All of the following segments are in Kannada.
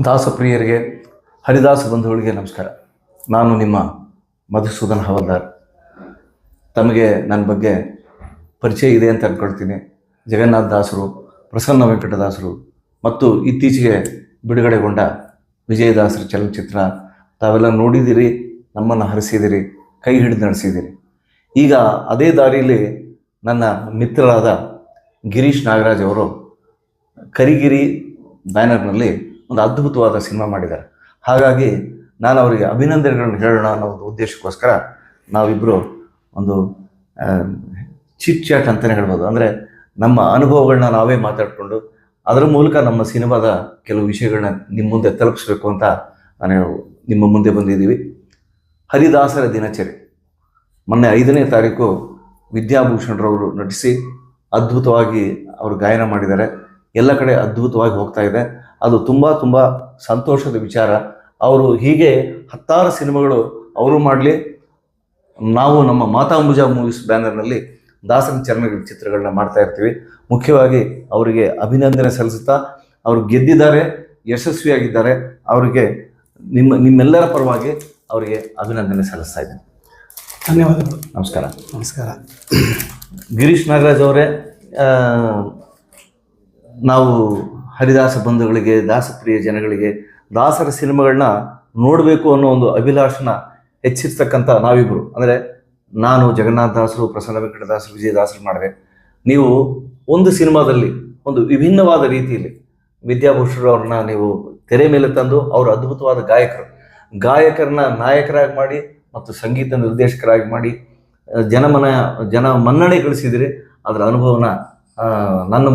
ದಾಸಪ್ರಿಯರಿಗೆ, ಹರಿದಾಸ ಬಂಧುಗಳಿಗೆ ನಮಸ್ಕಾರ. ನಾನು ನಿಮ್ಮ ಮಧುಸೂದನ್ ಹವಾಲ್ದಾರ್. ತಮಗೆ ನನ್ನ ಬಗ್ಗೆ ಪರಿಚಯ ಇದೆ ಅಂತ ಅಂದ್ಕೊಳ್ತೀನಿ. ಜಗನ್ನಾಥ ದಾಸರು, ಪ್ರಸನ್ನ ವೆಂಕಟದಾಸರು ಮತ್ತು ಇತ್ತೀಚೆಗೆ ಬಿಡುಗಡೆಗೊಂಡ ವಿಜಯದಾಸರ ಚಲನಚಿತ್ರ ತಾವೆಲ್ಲ ನೋಡಿದ್ದೀರಿ, ನಮ್ಮನ್ನು ಹರಿಸಿದಿರಿ, ಕೈ ಹಿಡಿದು ನಡೆಸಿದಿರಿ. ಈಗ ಅದೇ ದಾರಿಯಲ್ಲಿ ನನ್ನ ಮಿತ್ರರಾದ ಗಿರೀಶ್ ನಾಗರಾಜ್ ಅವರು ಕರಿಗಿರಿ ಬ್ಯಾನರ್ನಲ್ಲಿ ಒಂದು ಅದ್ಭುತವಾದ ಸಿನಿಮಾ ಮಾಡಿದ್ದಾರೆ. ಹಾಗಾಗಿ ನಾನು ಅವರಿಗೆ ಅಭಿನಂದನೆಗಳನ್ನು ಹೇಳೋಣ ಅನ್ನೋ ಒಂದು ಉದ್ದೇಶಕ್ಕೋಸ್ಕರ ನಾವಿಬ್ಬರು ಒಂದು ಚಿಟ್ ಚಾಟ್ ಅಂತಲೇ ಹೇಳ್ಬೋದು. ಅಂದರೆ ನಮ್ಮ ಅನುಭವಗಳನ್ನ ನಾವೇ ಮಾತಾಡಿಕೊಂಡು ಅದರ ಮೂಲಕ ನಮ್ಮ ಸಿನಿಮಾದ ಕೆಲವು ವಿಷಯಗಳನ್ನ ನಿಮ್ಮ ಮುಂದೆ ತಲುಪಿಸ್ಬೇಕು ಅಂತ ನಾನು ನಿಮ್ಮ ಮುಂದೆ ಬಂದಿದ್ದೀವಿ. ಹರಿದಾಸರ ದಿನಚರಿ ಮೊನ್ನೆ 5ನೇ ತಾರೀಕು ವಿದ್ಯಾಭೂಷಣರವರು ನಟಿಸಿ ಅದ್ಭುತವಾಗಿ ಅವರು ಗಾಯನ ಮಾಡಿದ್ದಾರೆ. ಎಲ್ಲ ಕಡೆ ಅದ್ಭುತವಾಗಿ ಹೋಗ್ತಾ ಇದೆ. ಅದು ತುಂಬ ತುಂಬ ಸಂತೋಷದ ವಿಚಾರ. ಅವರು ಹೀಗೆ 10 ಸಿನಿಮಾಗಳು ಅವರು ಮಾಡಲಿ, ನಾವು ನಮ್ಮ ಮಾತಾಂಬುಜ ಮೂವೀಸ್ ಬ್ಯಾನರ್ನಲ್ಲಿ ದಾಸರ ಚಲನಚಿತ್ರಗಳನ್ನ ಮಾಡ್ತಾ ಇರ್ತೀವಿ. ಮುಖ್ಯವಾಗಿ ಅವರಿಗೆ ಅಭಿನಂದನೆ ಸಲ್ಲಿಸುತ್ತಾ, ಅವರು ಗೆದ್ದಿದ್ದಾರೆ, ಯಶಸ್ವಿಯಾಗಿದ್ದಾರೆ. ಅವರಿಗೆ ನಿಮ್ಮೆಲ್ಲರ ಪರವಾಗಿ ಅವರಿಗೆ ಅಭಿನಂದನೆ ಸಲ್ಲಿಸ್ತಾ ಇದ್ದೀನಿ. ಧನ್ಯವಾದಗಳು. ನಮಸ್ಕಾರ. ನಮಸ್ಕಾರ. ಗಿರೀಶ್ ನಾಗರಾಜ್ ಅವರೇ, ನಾವು ಹರಿದಾಸ ಬಂಧುಗಳಿಗೆ, ದಾಸಪ್ರಿಯ ಜನಗಳಿಗೆ ದಾಸರ ಸಿನಿಮಾಗಳನ್ನ ನೋಡಬೇಕು ಅನ್ನೋ ಒಂದು ಅಭಿಲಾಷನ ಹೆಚ್ಚಿರ್ತಕ್ಕಂಥ ನಾವಿಬ್ಬರು. ಅಂದರೆ ನಾನು ಜಗನ್ನಾಥ ದಾಸರು, ಪ್ರಸನ್ನ ವೆಂಕಟದಾಸರು, ವಿಜಯದಾಸರು ಮಾಡಿದೆ. ನೀವು ಒಂದು ಸಿನಿಮಾದಲ್ಲಿ ಒಂದು ವಿಭಿನ್ನವಾದ ರೀತಿಯಲ್ಲಿ ವಿದ್ಯಾಭೂಷಣರವ್ರನ್ನ ನೀವು ತೆರೆ ಮೇಲೆ ತಂದು, ಅವರು ಅದ್ಭುತವಾದ ಗಾಯಕರನ್ನ ನಾಯಕರಾಗಿ ಮಾಡಿ ಮತ್ತು ಸಂಗೀತ ನಿರ್ದೇಶಕರಾಗಿ ಮಾಡಿ ಜನ ಮನ್ನಣೆ ಗಳಿಸಿದಿರಿ. ಅದರ ಅನುಭವನ ನನ್ನ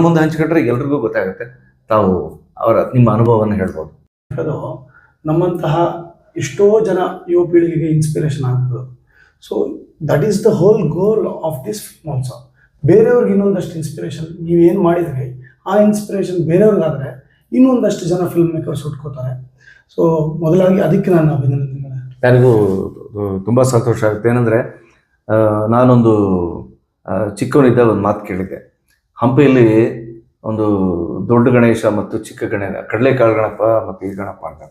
ಮುಂದೆ ಹಂಚಿಕೊಂಡ್ರೆ ಎಲ್ರಿಗೂ ಗೊತ್ತಾಗುತ್ತೆ. ತಾವು ನಿಮ್ಮ ಅನುಭವವನ್ನು ಹೇಳ್ಬೋದು. ಅದು ನಮ್ಮಂತಹ ಎಷ್ಟೋ ಜನ ಯುವ ಪೀಳಿಗೆಗೆ ಇನ್ಸ್ಪಿರೇಷನ್ ಆಗ್ಬೋದು. So that is the whole goal of this film also. ಬೇರೆಯವ್ರಿಗೆ ಇನ್ನೊಂದಷ್ಟು ಇನ್ಸ್ಪಿರೇಷನ್ ನೀವೇನು ಮಾಡಿದ್ರಿ, ಆ ಇನ್ಸ್ಪಿರೇಷನ್ ಬೇರೆಯವ್ರಿಗಾದರೆ ಇನ್ನೊಂದಷ್ಟು ಜನ ಫಿಲ್ಮ್ ಮೇಕರ್ಸ್ ಹುಟ್ಕೋತಾರೆ. ಸೊ ಮೊದಲಾಗಿ ಅದಕ್ಕೆ ನಾನು ಅಭಿನಂದನೆಗಳು. ನನಗೂ ತುಂಬ ಸಂತೋಷ ಆಗುತ್ತೆ. ಏನಂದರೆ ನಾನೊಂದು ಚಿಕ್ಕವನಿದ್ದಾಗ ಒಂದು ಮಾತು ಕೇಳಿದ್ದೆ. ಹಂಪಿಯಲ್ಲಿ ಒಂದು ದೊಡ್ಡ ಗಣೇಶ ಮತ್ತು ಚಿಕ್ಕ ಗಣೇಶ, ಕಡಲೆಕಾಳು ಗಣಪ ಮತ್ತು ಈ ಗಣಪ ಅಂತ,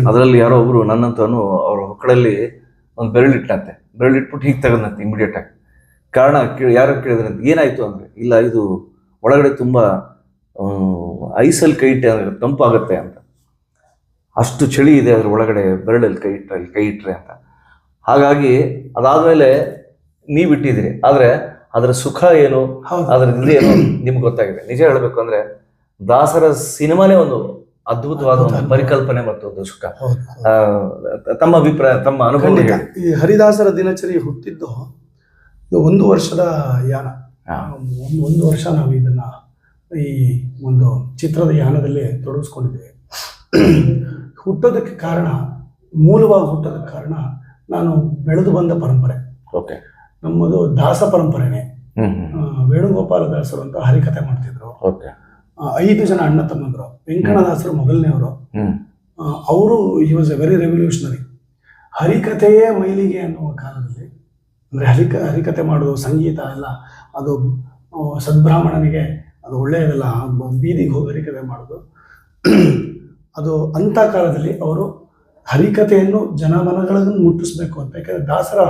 ಅದರಲ್ಲಿ ಯಾರೋ ಒಬ್ಬರು ನನ್ನಂತವನು ಅವ್ರ ಹೊಕ್ಕಳಲ್ಲಿ ಒಂದು ಬೆರಳಿಟ್ಟಂತೆ, ಬೆರಳಿಟ್ಬಿಟ್ಟು ಹೀಗೆ ತಗೊಂಡಂತೆ ಇಮಿಡಿಯೇಟಾಗಿ. ಕಾರಣ ಯಾರೋ ಕೇಳಿದ್ರಂತೆ, ಏನಾಯಿತು ಅಂದರೆ, ಇಲ್ಲ ಇದು ಒಳಗಡೆ ತುಂಬ ಐಸಲ್ಲಿ ಕೈ ಇಟ್ಟರೆ ತಂಪಾಗುತ್ತೆ ಅಂತ, ಅಷ್ಟು ಚಳಿ ಇದೆ ಅದ್ರ ಒಳಗಡೆ ಬೆರಳಲ್ಲಿ ಕೈ ಇಟ್ಟರೆ ಅಂತ. ಹಾಗಾಗಿ ಅದಾದಮೇಲೆ ನೀವು ಇಟ್ಟಿದ್ದೀರಿ, ಆದರೆ ಅದರ ಸುಖ ಏನು, ಅದರ ಏನು ನಿಮ್ಗೆ ಗೊತ್ತಾಗಿದೆ. ನಿಜ ಹೇಳಬೇಕು ಅಂದರೆ ದಾಸರ ಸಿನಿಮಾನೇ ಒಂದು ಅದ್ಭುತವಾದ ಒಂದು ಪರಿಕಲ್ಪನೆ ಮತ್ತು ಒಂದು ಸುಖ. ತಮ್ಮ ಅಭಿಪ್ರಾಯ, ತಮ್ಮ ಅನುಭವ. ಈ ಹರಿದಾಸರ ದಿನಚರಿ ಹುಟ್ಟಿದ್ದು 1 ವರ್ಷದ ಯಾನ. ಒಂದು ವರ್ಷ ನಾವು ಇದನ್ನ ಈ ಒಂದು ಚಿತ್ರದ ಯಾನದಲ್ಲಿ ತೊಡಗಿಸ್ಕೊಂಡಿದ್ದೇವೆ. ಮೂಲವಾಗಿ ಹುಟ್ಟೋದಕ್ಕೆ ಕಾರಣ ನಾನು ಬೆಳೆದು ಬಂದ ಪರಂಪರೆ. ಓಕೆ, ನಮ್ಮದು ದಾಸ ಪರಂಪರೆನೇ. ವೇಣುಗೋಪಾಲ ದಾಸರು ಅಂತ ಹರಿಕಥೆ ಮಾಡ್ತಿದ್ರು. 5 ಜನ ಅಣ್ಣ ತಮ್ಮಂದ್ರು. ವೆಂಕಟದಾಸರು ಮೊದಲನೇವರು. ಅವರು he was a very revolutionary. ಹರಿಕಥೆಯೇ ಮೈಲಿಗೆ ಅನ್ನುವ ಕಾಲದಲ್ಲಿ, ಅಂದರೆ ಹರಿಕಥೆ ಮಾಡೋದು, ಸಂಗೀತ ಎಲ್ಲ ಅದು ಸದ್ಬ್ರಾಹ್ಮಣನಿಗೆ ಅದು ಒಳ್ಳೆಯದಲ್ಲ, ಬೀದಿಗೆ ಹೋಗಿ ಹರಿಕಥೆ ಮಾಡೋದು. ಅದು ಅಂಥ ಕಾಲದಲ್ಲಿ ಅವರು ಹರಿಕಥೆಯನ್ನು ಜನಮನಗಳನ್ನು ಮುಟ್ಟಿಸ್ಬೇಕು ಅಂತ. ಯಾಕಂದರೆ ದಾಸರ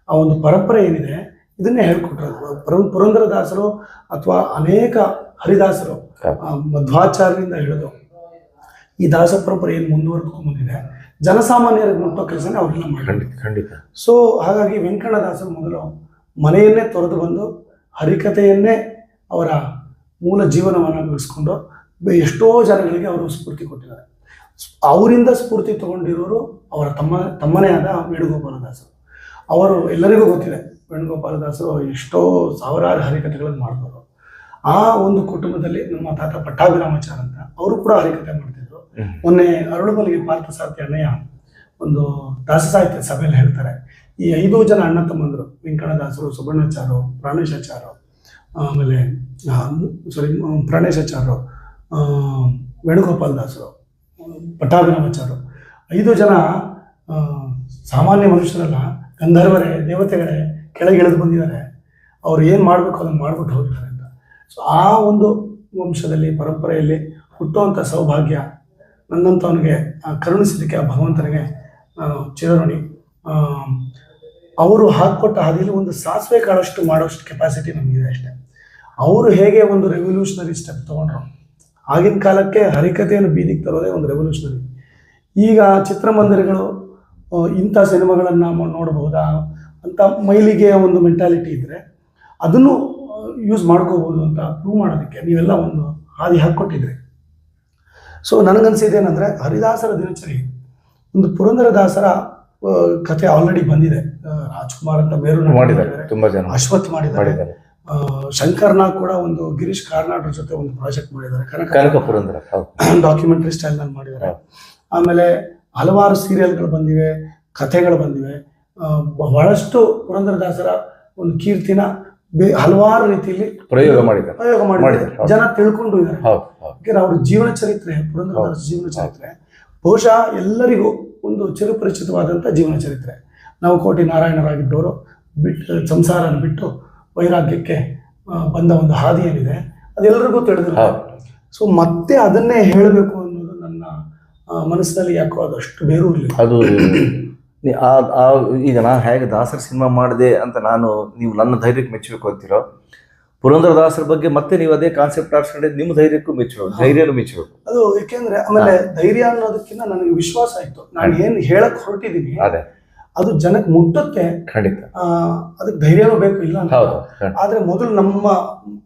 ಆ ಒಂದು ಪರಂಪರೆ ಏನಿದೆ ಇದನ್ನೇ ಹೇಳ್ಕೊಟ್ರು. ಪುರಂದರದಾಸರು ಅಥವಾ ಅನೇಕ ಹರಿದಾಸರು, ಮಧ್ವಾಚಾರ್ಯರಿಂದ ಹಿಡಿದು ಈ ದಾಸ ಪರಂಪರೆ ಏನು ಮುಂದುವರೆದುಕೊಂಡು ಬಂದಿದೆ, ಜನಸಾಮಾನ್ಯರಿಗೆ ಮುಟ್ಟೋ ಕೆಲಸನೇ ಅವರೆಲ್ಲ ಮಾಡಿ. ಖಂಡಿತ. ಸೊ ಹಾಗಾಗಿ ವೆಂಕಟದಾಸರು ಮೊದಲು ಮನೆಯನ್ನೇ ತೊರೆದು ಬಂದು ಹರಿಕಥೆಯನ್ನೇ ಅವರ ಮೂಲ ಜೀವನವನ್ನಾಗಿಸ್ಕೊಂಡು ಎಷ್ಟೋ ಜನಗಳಿಗೆ ಅವರು ಸ್ಫೂರ್ತಿ ಕೊಟ್ಟಿದ್ದಾರೆ. ಅವರಿಂದ ಸ್ಫೂರ್ತಿ ತಗೊಂಡಿರೋರು ಅವರ ತಮ್ಮನೇ ಆದ ವೇಣುಗೋಪಾಲದಾಸರು. ಅವರು ಎಲ್ಲರಿಗೂ ಗೊತ್ತಿದೆ, ವೇಣುಗೋಪಾಲದಾಸರು ಎಷ್ಟೋ ಸಾವಿರಾರು ಹರಿಕಥೆಗಳನ್ನು ಮಾಡಿದವರು. ಆ ಒಂದು ಕುಟುಂಬದಲ್ಲಿ ನಮ್ಮ ತಾತ ಪಟ್ಟಾಭಿರಾಮಾಚಾರ ಅಂತ, ಅವರು ಕೂಡ ಹರಿಕಥೆ ಮಾಡ್ತಿದ್ರು. ಮೊನ್ನೆ ಅರಳುಮಲ್ಲಿಗೆ ಪಾರ್ಥಸಾರಥಿ ಅಣ್ಣಯ್ಯ ಒಂದು ದಾಸ ಸಾಹಿತ್ಯ ಸಭೆಯಲ್ಲಿ ಹೇಳ್ತಾರೆ, ಈ 5 ಜನ ಅಣ್ಣ ತಮ್ಮಂದರು, ವೆಂಕಟದಾಸರು, ಸುಬರ್ಣಾಚಾರ್ಯರು, ಪ್ರಾಣೇಶಾಚಾರ್ಯರು, ಆಮೇಲೆ ಪ್ರಾಣೇಶಾಚಾರ್ಯರು, ವೇಣುಗೋಪಾಲದಾಸರು, ಪಟ್ಟಾಭಿರಾಮಾಚಾರ್ಯರು, 5 ಜನ ಸಾಮಾನ್ಯ ಮನುಷ್ಯರಲ್ಲ, ಗಂಧರ್ವರೇ, ದೇವತೆಗಳೇ, ಕೆಳಗಿಳಿದು ಬಂದಿದ್ದಾರೆ. ಅವ್ರು ಏನು ಮಾಡಬೇಕು ಅದನ್ನು ಮಾಡಿಬಿಟ್ಟು ಹೋಗಿದ್ದಾರೆ ಅಂತ. ಸೊ ಆ ಒಂದು ವಂಶದಲ್ಲಿ ಪರಂಪರೆಯಲ್ಲಿ ಹುಟ್ಟುವಂಥ ಸೌಭಾಗ್ಯ ನನ್ನಂಥವನಿಗೆ ಕರುಣಿಸಿದ್ದಕ್ಕೆ ಆ ಭಗವಂತನಿಗೆ ನಾನು ಚಿರಋಣಿ. ಅವರು ಹಾಕಿಕೊಟ್ಟ ಹಾದಿಯಲ್ಲಿ ಒಂದು ಸಾಸಿವೆ ಕಾಳಷ್ಟು ಮಾಡೋಷ್ಟು ಕೆಪಾಸಿಟಿ ನಮಗಿದೆ ಅಷ್ಟೇ. ಅವರು ಹೇಗೆ ಒಂದು ರೆವಲ್ಯೂಷನರಿ ಸ್ಟೆಪ್ ತೊಗೊಂಡ್ರು, ಆಗಿನ ಕಾಲಕ್ಕೆ ಹರಿಕತೆಯನ್ನು ಬೀದಿಗೆ ತರೋದೇ ಒಂದು ರೆವಲ್ಯೂಷನರಿ. ಈಗ ಚಿತ್ರಮಂದಿರಗಳು ಇಂಥ ಸಿನಿಮಾಗಳನ್ನು ನೋಡಬಹುದಾ ಅಂತ ಮೈಲಿಗೆಯ ಒಂದು ಮೆಂಟಾಲಿಟಿ ಇದ್ದರೆ ಅದನ್ನು ಯೂಸ್ ಮಾಡ್ಕೋಬೋದು ಅಂತ ಪ್ರೂವ್ ಮಾಡೋದಕ್ಕೆ ನೀವೆಲ್ಲ ಒಂದು ಹಾದಿ ಹಾಕ್ಕೊಟ್ಟಿದ್ರಿ. ಸೊ ನನಗನ್ಸಿದ್ದೇನೆಂದರೆ ಹರಿದಾಸರ ದಿನಚರಿ ಒಂದು ಪುರಂದರದಾಸರ ಕಥೆ ಆಲ್ರೆಡಿ ಬಂದಿದೆ. ರಾಜ್ಕುಮಾರ್ ಅಂತ ಮೇರು ಮಾಡಿದ್ದಾರೆ, ತುಂಬಾ ಜನ ಅಶ್ವಥ್ ಮಾಡಿದ್ದಾರೆ. ಶಂಕರ್ನಾಗ್ ಕೂಡ ಒಂದು ಗಿರೀಶ್ ಕಾರ್ನಾಡ್ರ ಜೊತೆ ಒಂದು ಪ್ರಾಜೆಕ್ಟ್ ಮಾಡಿದ್ದಾರೆ, ಕನಕ ಪುರಂದರ ಡಾಕ್ಯುಮೆಂಟರಿ ಸ್ಟೈಲ್ ನಲ್ಲಿ ಮಾಡಿದ್ದಾರೆ. ಆಮೇಲೆ ಹಲವಾರು ಸೀರಿಯಲ್ಗಳು ಬಂದಿವೆ, ಕಥೆಗಳು ಬಂದಿವೆ. ಬಹಳಷ್ಟು ಪುರಂದರದಾಸರ ಒಂದು ಕೀರ್ತಿನ ಹಲವಾರು ರೀತಿಯಲ್ಲಿ ಪ್ರಯೋಗ ಮಾಡಿದ್ದಾರೆ, ಜನ ತಿಳ್ಕೊಂಡು ಇದ್ದಾರೆ. ಯಾಕಂದ್ರೆ ಅವ್ರ ಜೀವನ ಚರಿತ್ರೆ, ಪುರಂದರದಾಸ ಜೀವನ ಚರಿತ್ರೆ ಬಹುಶಃ ಎಲ್ಲರಿಗೂ ಒಂದು ಚಿರಪರಿಚಿತವಾದಂಥ ಜೀವನ ಚರಿತ್ರೆ. ನಾವು ಕೋಟಿ ನಾರಾಯಣರಾಗಿದ್ದವರು ಸಂಸಾರನ ಬಿಟ್ಟು ವೈರಾಗ್ಯಕ್ಕೆ ಬಂದ ಒಂದು ಹಾದಿ ಏನಿದೆ ಅದೆಲ್ಲರಿಗೂ ತಿಳಿದಿಲ್ಲ. ಸೊ ಮತ್ತೆ ಅದನ್ನೇ ಹೇಳಬೇಕು ಅನ್ನೋದು ನನ್ನ ಮನಸ್ಸಿನಲ್ಲಿ ಯಾಕೋ ಅದಷ್ಟು ಬೇರು ಇರಲಿಲ್ಲ. ಅದು ಈಗ ನಾನು ಹೇಗೆ ದಾಸರ ಸಿನಿಮಾ ಮಾಡಿದೆ ಅಂತ ನೀವು ನನ್ನ ಧೈರ್ಯಕ್ಕೆ ಮೆಚ್ಚಬೇಕು ಅಂತೀರೋ, ಪುರಂದರದಾಸರ ಬಗ್ಗೆ ಮತ್ತೆ ನೀವು ಅದೇ ಕಾನ್ಸೆಪ್ಟ್ ಆಡ್ಸ್ಕೊಂಡ್ರೆ ನಿಮ್ಮ ಧೈರ್ಯಕ್ಕೂ ಧೈರ್ಯನೂ ಮೆಚ್ಚಬೇಕು. ಅದು ಯಾಕೆಂದ್ರೆ ಆಮೇಲೆ ಧೈರ್ಯ ಅನ್ನೋದಕ್ಕಿಂತ ನನಗೆ ವಿಶ್ವಾಸ ಆಯ್ತು. ನಾನು ಏನು ಹೇಳಕ್ ಹೊರಟಿದ್ದೀನಿ ಅದು ಜನಕ್ಕೆ ಮುಟ್ಟುತ್ತೆ. ಖಂಡಿತ ಅದಕ್ಕೆ ಧೈರ್ಯನೂ ಬೇಕು, ಇಲ್ಲ ಆದ್ರೆ ಮೊದಲು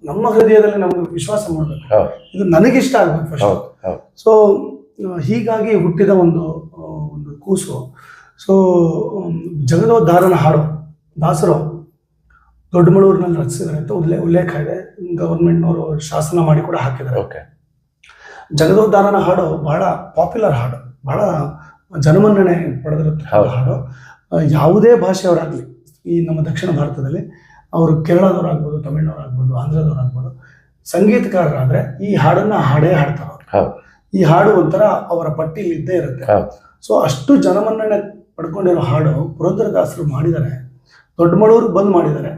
ನಮ್ಮ ಹೃದಯದಲ್ಲಿ ನಮಗೆ ವಿಶ್ವಾಸ ಮಾಡ್ಬೇಕು, ಇದು ನನಗಿಷ್ಟ ಆಗ್ಬೇಕು ಫಸ್ಟ್. ಸೊ ಹೀಗಾಗಿ ಹುಟ್ಟಿದ ಒಂದು ಕೂಸು. ಸೊ ಜಗದೋದ್ಧಾರನ ಹಾಡು ದಾಸರು ದೊಡ್ಡಮಳೂರಿನಲ್ಲಿ ರಚಿಸಿದ್ದಾರೆ ಅಂತ ಉಲ್ಲೇಖ ಇದೆ. ಗವರ್ಮೆಂಟ್ನವರು ಶಾಸನ ಮಾಡಿ ಕೂಡ ಹಾಕಿದ್ದಾರೆ. ಜಗದೋದ್ಧಾರನ ಹಾಡು ಬಹಳ ಪಾಪ್ಯುಲರ್ ಹಾಡು, ಬಹಳ ಜನಮನ್ನಣೆ ಪಡೆದಿರುತ್ತೆ ಹಾಡು. ಯಾವುದೇ ಭಾಷೆಯವರಾಗಲಿ, ಈ ನಮ್ಮ ದಕ್ಷಿಣ ಭಾರತದಲ್ಲಿ ಅವರು ಕೇರಳದವರಾಗ್ಬೋದು, ತಮಿಳ್ನವರಾಗ್ಬೋದು, ಆಂಧ್ರದವರಾಗ್ಬೋದು, ಸಂಗೀತಕಾರರಾದ್ರೆ ಈ ಹಾಡನ್ನ ಹಾಡೇ ಹಾಡ್ತಾರೆ. ಈ ಹಾಡು ಒಂಥರ ಅವರ ಪಟ್ಟಿಲಿ ಇದ್ದೇ ಇರುತ್ತೆ. ಸೊ ಅಷ್ಟು ಜನಮನ್ನಣೆ ಪಡ್ಕೊಂಡಿರೋ ಹಾಡು ಪುರಂದರದಾಸರು ಮಾಡಿದ್ದಾರೆ, ದೊಡ್ಡಮಳೂರು ಬಂದ್ ಮಾಡಿದ್ದಾರೆ.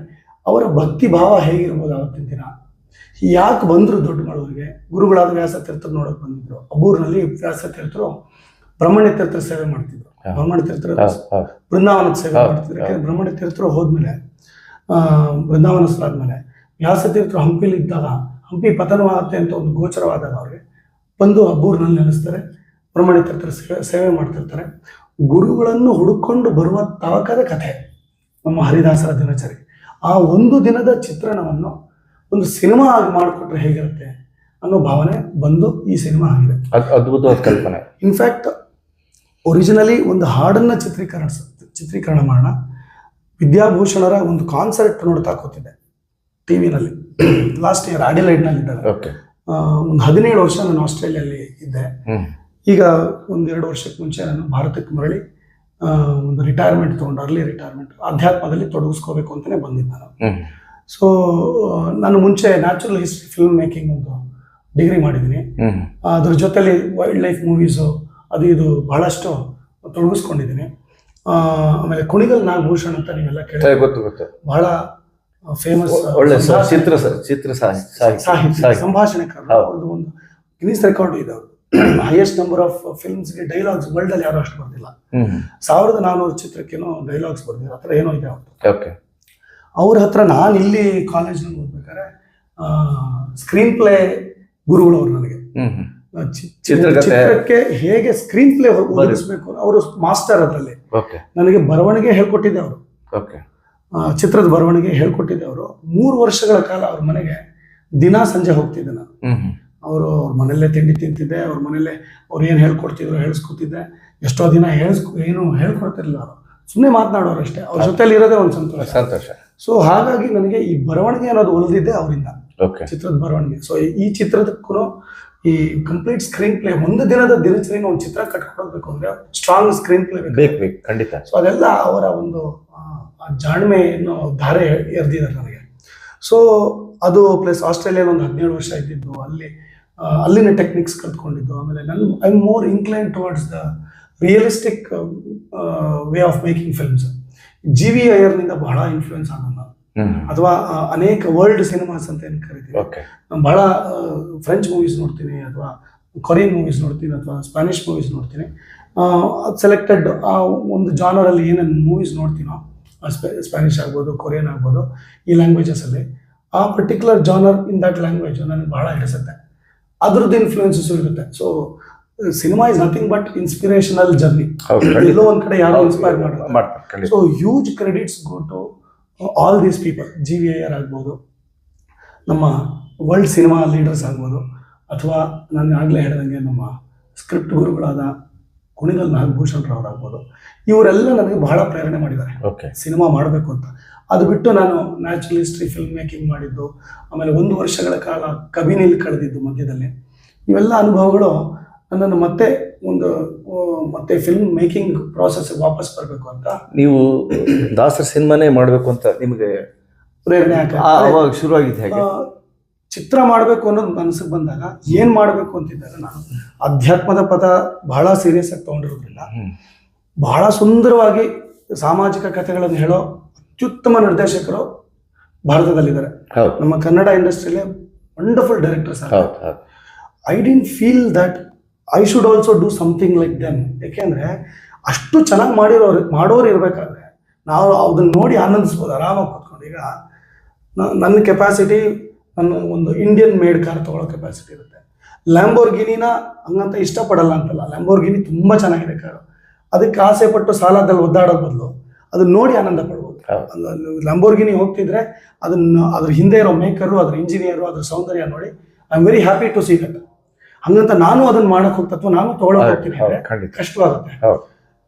ಅವರ ಭಕ್ತಿ ಭಾವ ಹೇಗಿರ್ಬೋದು ಅವತ್ತಿನ ದಿನ. ಯಾಕೆ ಬಂದರು ದೊಡ್ಡಮಳೂರಿಗೆ? ಗುರುಗಳಾದ ವ್ಯಾಸತೀರ್ಥರು ನೋಡೋಕೆ ಬಂದಿದ್ರು. ಅಬ್ಬೂರಿನಲ್ಲಿ ವ್ಯಾಸತೀರ್ಥರು ಬ್ರಹ್ಮಣ್ಯ ತೀರ್ಥರ ಸೇವೆ ಮಾಡ್ತಿದ್ರು. ಬ್ರಹ್ಮಣ್ಯ ತೀರ್ಥರ ಬೃಂದಾವನದ ಸೇವೆ ಮಾಡ್ತಿದ್ರು. ಯಾಕಂದ್ರೆ ಬ್ರಹ್ಮಣ್ಯ ತೀರ್ಥರು ಹೋದ್ಮೇಲೆ, ಬೃಂದಾವನಸ್ಥರಾದ್ಮೇಲೆ ವ್ಯಾಸತೀರ್ಥರು ಹಂಪಿಲಿ ಇದ್ದಾಗ, ಹಂಪಿ ಪತನವಾಗುತ್ತೆ ಅಂತ ಒಂದು ಗೋಚರವಾದಾಗ ಅವ್ರಿಗೆ ಬಂದು ಅಬ್ಬೂರಿನಲ್ಲಿ ನೆಲೆಸ್ತಾರೆ, ಬ್ರಹ್ಮಣ್ಯ ತೀರ್ಥರ ಸೇವೆ ಮಾಡ್ತಿರ್ತಾರೆ. ಗುರುಗಳನ್ನು ಹುಡುಕೊಂಡು ಬರುವ ತವಕದ ಕಥೆ ನಮ್ಮ ಹರಿದಾಸರ ದಿನಚರಿ. ಆ ಒಂದು ದಿನದ ಚಿತ್ರಣವನ್ನು ಒಂದು ಸಿನಿಮಾ ಆಗಿ ಮಾಡಿಕೊಟ್ರೆ ಹೇಗಿರುತ್ತೆ ಅನ್ನೋ ಭಾವನೆ ಬಂದು ಈ ಸಿನಿಮಾ ಆಗಿದೆ. ಅದ್ಭುತವಾದ ಕಲ್ಪನೆ. ಇನ್ಫ್ಯಾಕ್ಟ್ ಒರಿಜಿನಲಿ ಒಂದು ಹಾಡನ್ನ ಚಿತ್ರೀಕರಣ ಮಾಡೋಣ, ವಿದ್ಯಾಭೂಷಣರ ಒಂದು ಕಾನ್ಸರ್ಟ್ ನೋಡ್ತಾ ಕೂತಿದ್ದೆ ಟಿವಿನಲ್ಲಿ. ಲಾಸ್ಟ್ ಇಯರ್ ಅಡಿಲೈಡ್ನಲ್ಲಿ ಇದ್ದಾಗ ಒಂದು 17 ವರ್ಷ ನಾನು ಆಸ್ಟ್ರೇಲಿಯಲ್ಲಿ ಇದ್ದೆ. ಈಗ 1-2 ವರ್ಷಕ್ಕೆ ಮುಂಚೆ ನಾನು ಭಾರತಕ್ಕೆ ಮರಳಿ ಒಂದು ರಿಟೈರ್ಮೆಂಟ್ ತೊಗೊಂಡು, ಅರ್ಲಿ ರಿಟೈರ್ಮೆಂಟ್, ಅಧ್ಯಾತ್ಮದಲ್ಲಿ ತೊಡಗಿಸ್ಕೋಬೇಕು ಅಂತಲೇ ಬಂದಿದ್ದೆ ನಾನು. ಸೊ ನಾನು ಮುಂಚೆ ನ್ಯಾಚುರಲ್ ಹಿಸ್ಟ್ರಿ ಫಿಲ್ಮ್ ಮೇಕಿಂಗ್ ಒಂದು ಡಿಗ್ರಿ ಮಾಡಿದ್ದೀನಿ. ಅದ್ರ ಜೊತೆಲಿ ವೈಲ್ಡ್ ಲೈಫ್ ಮೂವೀಸು ಅದು ಇದು ಬಹಳಷ್ಟು ತೊಡಗಿಸ್ಕೊಂಡಿದ್ದೀನಿ. ಆಮೇಲೆ ಕುಣಿಗಲ್ ನಾಗಭೂಷಣ್ ಅಂತ ನೀವೆಲ್ಲ ಕೇಳಿ ಗೊತ್ತು, ಬಹಳ ಫೇಮಸ್ ಸಾಹಿತ್ಯ ಸಂಭಾಷಣೆಕಾರ. ಅವ್ರದ್ದು ಒಂದು ಗಿನ್ನಿಸ್ ರೆಕಾರ್ಡ್ ಇದೆ. ಅವರು ಹೈಯೆಸ್ಟ್ ನಂಬರ್ ಆಫ್ ಫಿಲ್ಮ್ಸ್ಗೆ ಡೈಲಾಗ್ಸ್ ವರ್ಲ್ಡ್ ಅಲ್ಲಿ ಯಾರು ಅಷ್ಟು ಬರ್ದಿಲ್ಲ. 1400 ಚಿತ್ರಕ್ಕೇನೋ ಡೈಲಾಗ್ಸ್ ಬರ್ದಿಲ್ಲ, ಆ ಥರ ಏನೋ ಇದೆ ಅವ್ರದ್ದು. ಅವ್ರ ಹತ್ರ ನಾನು ಇಲ್ಲಿ ಕಾಲೇಜ್ನಲ್ಲಿ ಓದ್ಬೇಕಾದ್ರೆ ಸ್ಕ್ರೀನ್ ಪ್ಲೇ ಗುರುಗಳು ಅವರು ನನಗೆ. ಚಿತ್ರಕ್ಕೆ ಹೇಗೆ ಸ್ಕ್ರೀನ್ ಪ್ಲೇ ಓದಿಸ್ಬೇಕು ಅವರು ಮಾಸ್ಟರ್. ಅದರಲ್ಲಿ ನನಗೆ ಬರವಣಿಗೆ ಹೇಳ್ಕೊಟ್ಟಿದ್ದೆ ಅವರು, ಚಿತ್ರದ ಬರವಣಿಗೆ ಹೇಳ್ಕೊಟ್ಟಿದ್ದೆ ಅವರು. 3 ವರ್ಷಗಳ ಕಾಲ ಅವ್ರ ಮನೆಗೆ ದಿನ ಸಂಜೆ ಹೋಗ್ತಿದ್ದೆ ನಾನು. ಅವ್ರ ಮನೆಯಲ್ಲೇ ತಿಂಡಿ ತಿಂತಿದ್ದೆ, ಅವ್ರ ಮನೆಯಲ್ಲೇ ಅವ್ರು ಏನು ಹೇಳ್ಕೊಡ್ತಿದ್ರು ಹೇಳಿಸ್ಕೊತಿದ್ದೆ. ಎಷ್ಟೋ ದಿನ ಏನು ಹೇಳ್ಕೊಡ್ತಿರ್ಲಿಲ್ಲ, ಅವರು ಸುಮ್ಮನೆ ಮಾತನಾಡೋರು ಅಷ್ಟೇ. ಅವ್ರ ಜೊತೆಲಿ ಇರೋದೇ ಒಂದು ಸಂತೋಷ. ಸೊ ಹಾಗಾಗಿ ನನಗೆ ಈ ಬರವಣಿಗೆ ಅನ್ನೋದು ಒಲಿದಿದ್ದೆ ಅವರಿಂದ, ಚಿತ್ರದ ಬರವಣಿಗೆ. ಸೊ ಈ ಚಿತ್ರದಕ್ಕೂ ಈ ಕಂಪ್ಲೀಟ್ ಸ್ಕ್ರೀನ್ ಪ್ಲೇ, ಒಂದು ದಿನದ ದಿನಚರಿನ ಒಂದು ಚಿತ್ರ ಕಟ್ಕೊಡ್ಬೇಕು ಅಂದ್ರೆ ಸ್ಟ್ರಾಂಗ್ ಸ್ಕ್ರೀನ್ ಪ್ಲೇ ಬೇಕು, ಖಂಡಿತ. ಸೊ ಅದೆಲ್ಲ ಅವರ ಒಂದು ಜಾಣ್ಮೆಯನ್ನು ಧಾರೆ ಎರೆದಿದ್ದಾರೆ ನನಗೆ. ಸೊ ಅದು ಪ್ಲಸ್ ಆಸ್ಟ್ರೇಲಿಯಾದಲ್ಲಿ ಒಂದು 17 ವರ್ಷ ಇದ್ದಿದ್ದು, ಅಲ್ಲಿನ ಟೆಕ್ನಿಕ್ಸ್ ಕಲ್ತ್ಕೊಂಡಿದ್ದು. ಆಮೇಲೆ I am more incline towards the realistic way of making films. G V ಅಯ್ಯರ್ನಿಂದ ಬಹಳ ಇನ್ಫ್ಲೂಯೆನ್ಸ್ ಆದ ನಾನು. ಅಥವಾ ಅನೇಕ ವರ್ಲ್ಡ್ ಸಿನಿಮಾಸ್ ಅಂತ ಏನು ಕರಿತೀವಿ. ಓಕೆ. ನಾನು ಭಾಳ ಫ್ರೆಂಚ್ ಮೂವೀಸ್ ನೋಡ್ತೀನಿ, ಅಥವಾ ಕೊರಿಯನ್ ಮೂವೀಸ್ ನೋಡ್ತೀನಿ, ಅಥವಾ ಸ್ಪ್ಯಾನಿಷ್ ಮೂವೀಸ್ ನೋಡ್ತೀನಿ. ಸೆಲೆಕ್ಟೆಡ್ ಆ ಒಂದು ಜಾನರಲ್ಲಿ ಏನೇನು ಮೂವೀಸ್ ನೋಡ್ತೀನೋ, ಸ್ಪ್ಯಾನಿಷ್ ಆಗ್ಬೋದು, ಕೊರಿಯನ್ ಆಗ್ಬೋದು, ಈ ಲ್ಯಾಂಗ್ವೇಜಸಲ್ಲಿ ಆ particular genre in that language ನನಗೆ ಭಾಳ ಹಿಡಿಸುತ್ತೆ. ಅದ್ರದ್ದು ಇನ್ಫ್ಲೂಯೆನ್ಸಸ್ ಇರುತ್ತೆ. So cinema is nothing but inspirational journey. ಎಲ್ಲೋ ಒಂದು ಕಡೆ ಯಾರೋ ಇನ್ಸ್ಪೈರ್ ಮಾಡ್ತಾರೆ. So huge credits go to all these people. GVIR ಆಗ್ಬೋದು, ನಮ್ಮ ವರ್ಲ್ಡ್ ಸಿನಿಮಾ ಲೀಡರ್ಸ್ ಆಗ್ಬೋದು, ಅಥವಾ ನಾನು ಆಗಲೇ ಹೇಳಿದಂಗೆ ನಮ್ಮ ಸ್ಕ್ರಿಪ್ಟ್ ಗುರುಗಳಾದ ಕುಣಿಗಲ್ ನಾಗಭೂಷಣ್ ರಾವ್ರಾಗ್ಬೋದು. ಇವರೆಲ್ಲ ನನಗೆ ಬಹಳ ಪ್ರೇರಣೆ ಮಾಡಿದ್ದಾರೆ ಸಿನಿಮಾ ಮಾಡಬೇಕು ಅಂತ. ಅದು ಬಿಟ್ಟು ನಾನು ನ್ಯಾಚುರಲ್ ಹಿಸ್ಟ್ರಿ ಫಿಲ್ಮ್ ಮೇಕಿಂಗ್ ಮಾಡಿದ್ದು, ಆಮೇಲೆ 1 ವರ್ಷಗಳ ಕಾಲ ಕಬಿನಿಲ್ ಕಳೆದಿದ್ದು ಮಧ್ಯದಲ್ಲಿ. ಇವೆಲ್ಲ ಅನುಭವಗಳು ನನ್ನನ್ನು ಮತ್ತೆ ಫಿಲ್ಮ್ ಮೇಕಿಂಗ್ ಪ್ರಾಸೆಸ್ ವಾಪಸ್ ಬರಬೇಕು ಅಂತ. ನೀವು ದಾಸರ ಸಿನಿಮಾನೇ ಮಾಡಬೇಕು ಅಂತ ನಿಮಗೆ ಪ್ರೇರಣೆ ಅವಾಗ ಶುರುವಾಗಿದ್ದು ಹೇಗೆ? ಚಿತ್ರ ಮಾಡಬೇಕು ಅನ್ನೋದು ಮನಸ್ಸಿಗೆ ಬಂದಾಗ ಏನು ಮಾಡಬೇಕು ಅಂತಿದ್ದಾಗ, ನಾನು ಅಧ್ಯಾತ್ಮದ ಪದ ಬಹಳ ಸೀರಿಯಸ್ ಆಗಿ ತಗೊಂಡಿರೋದ್ರಿಂದ ಬಹಳ ಸುಂದರವಾಗಿ ಸಾಮಾಜಿಕ ಕಥೆಗಳನ್ನು ಹೇಳೋ ಅತ್ಯುತ್ತಮ ನಿರ್ದೇಶಕರು ಭಾರತದಲ್ಲಿದ್ದಾರೆ. ನಮ್ಮ ಕನ್ನಡ ಇಂಡಸ್ಟ್ರಿಯಲ್ಲಿ wonderful directors. I didn't feel that I should also do something like them. ಯಾಕೆಂದರೆ ಅಷ್ಟು ಚೆನ್ನಾಗಿ ಮಾಡೋರು ಇರಬೇಕಾದ್ರೆ ನಾವು ಅದನ್ನು ನೋಡಿ ಆನಂದಿಸ್ಬೋದು ಆರಾಮಾಗಿ ಕೂತ್ಕೊಂಡು. ಈಗ ನನ್ನ ಕೆಪಾಸಿಟಿ, ನನ್ನ ಒಂದು ಇಂಡಿಯನ್ ಮೇಡ್ ಕಾರ್ ತೊಗೊಳ್ಳೋ ಕೆಪಾಸಿಟಿ ಇರುತ್ತೆ. ಲ್ಯಾಂಬೋರ್ಗಿನಿನ ಹಂಗಂತ ಇಷ್ಟಪಡಲ್ಲ ಅಂತಲ್ಲ, ಲ್ಯಾಂಬೋರ್ಗಿನಿ ತುಂಬ ಚೆನ್ನಾಗಿದೆ ಕಾರು. ಅದಕ್ಕೆ ಆಸೆ ಪಟ್ಟು ಸಾಲದಲ್ಲಿ ಒದ್ದಾಡೋದು ಬದಲು ಅದನ್ನ ನೋಡಿ ಆನಂದ ಪಡ್ಬೋದು. ಲ್ಯಾಂಬೋರ್ಗಿನಿ ಹೋಗ್ತಿದ್ರೆ ಅದ್ರ ಹಿಂದೆ ಇರೋ ಮೇಕರು, ಅದ್ರ ಇಂಜಿನಿಯರು, ಅದ್ರ ಸೌಂದರ್ಯ ನೋಡಿ I am very happy to see that. ಹಂಗಂತ ನಾನು ಅದನ್ನ ಮಾಡಕ್ ಹೋಗ್ತತ್ವ ನಾನು ತೊಗೊಳಕ್ ಹೋಗ್ತೀನಿ ಅಂದ್ರೆ ಕಷ್ಟವಾಗುತ್ತೆ.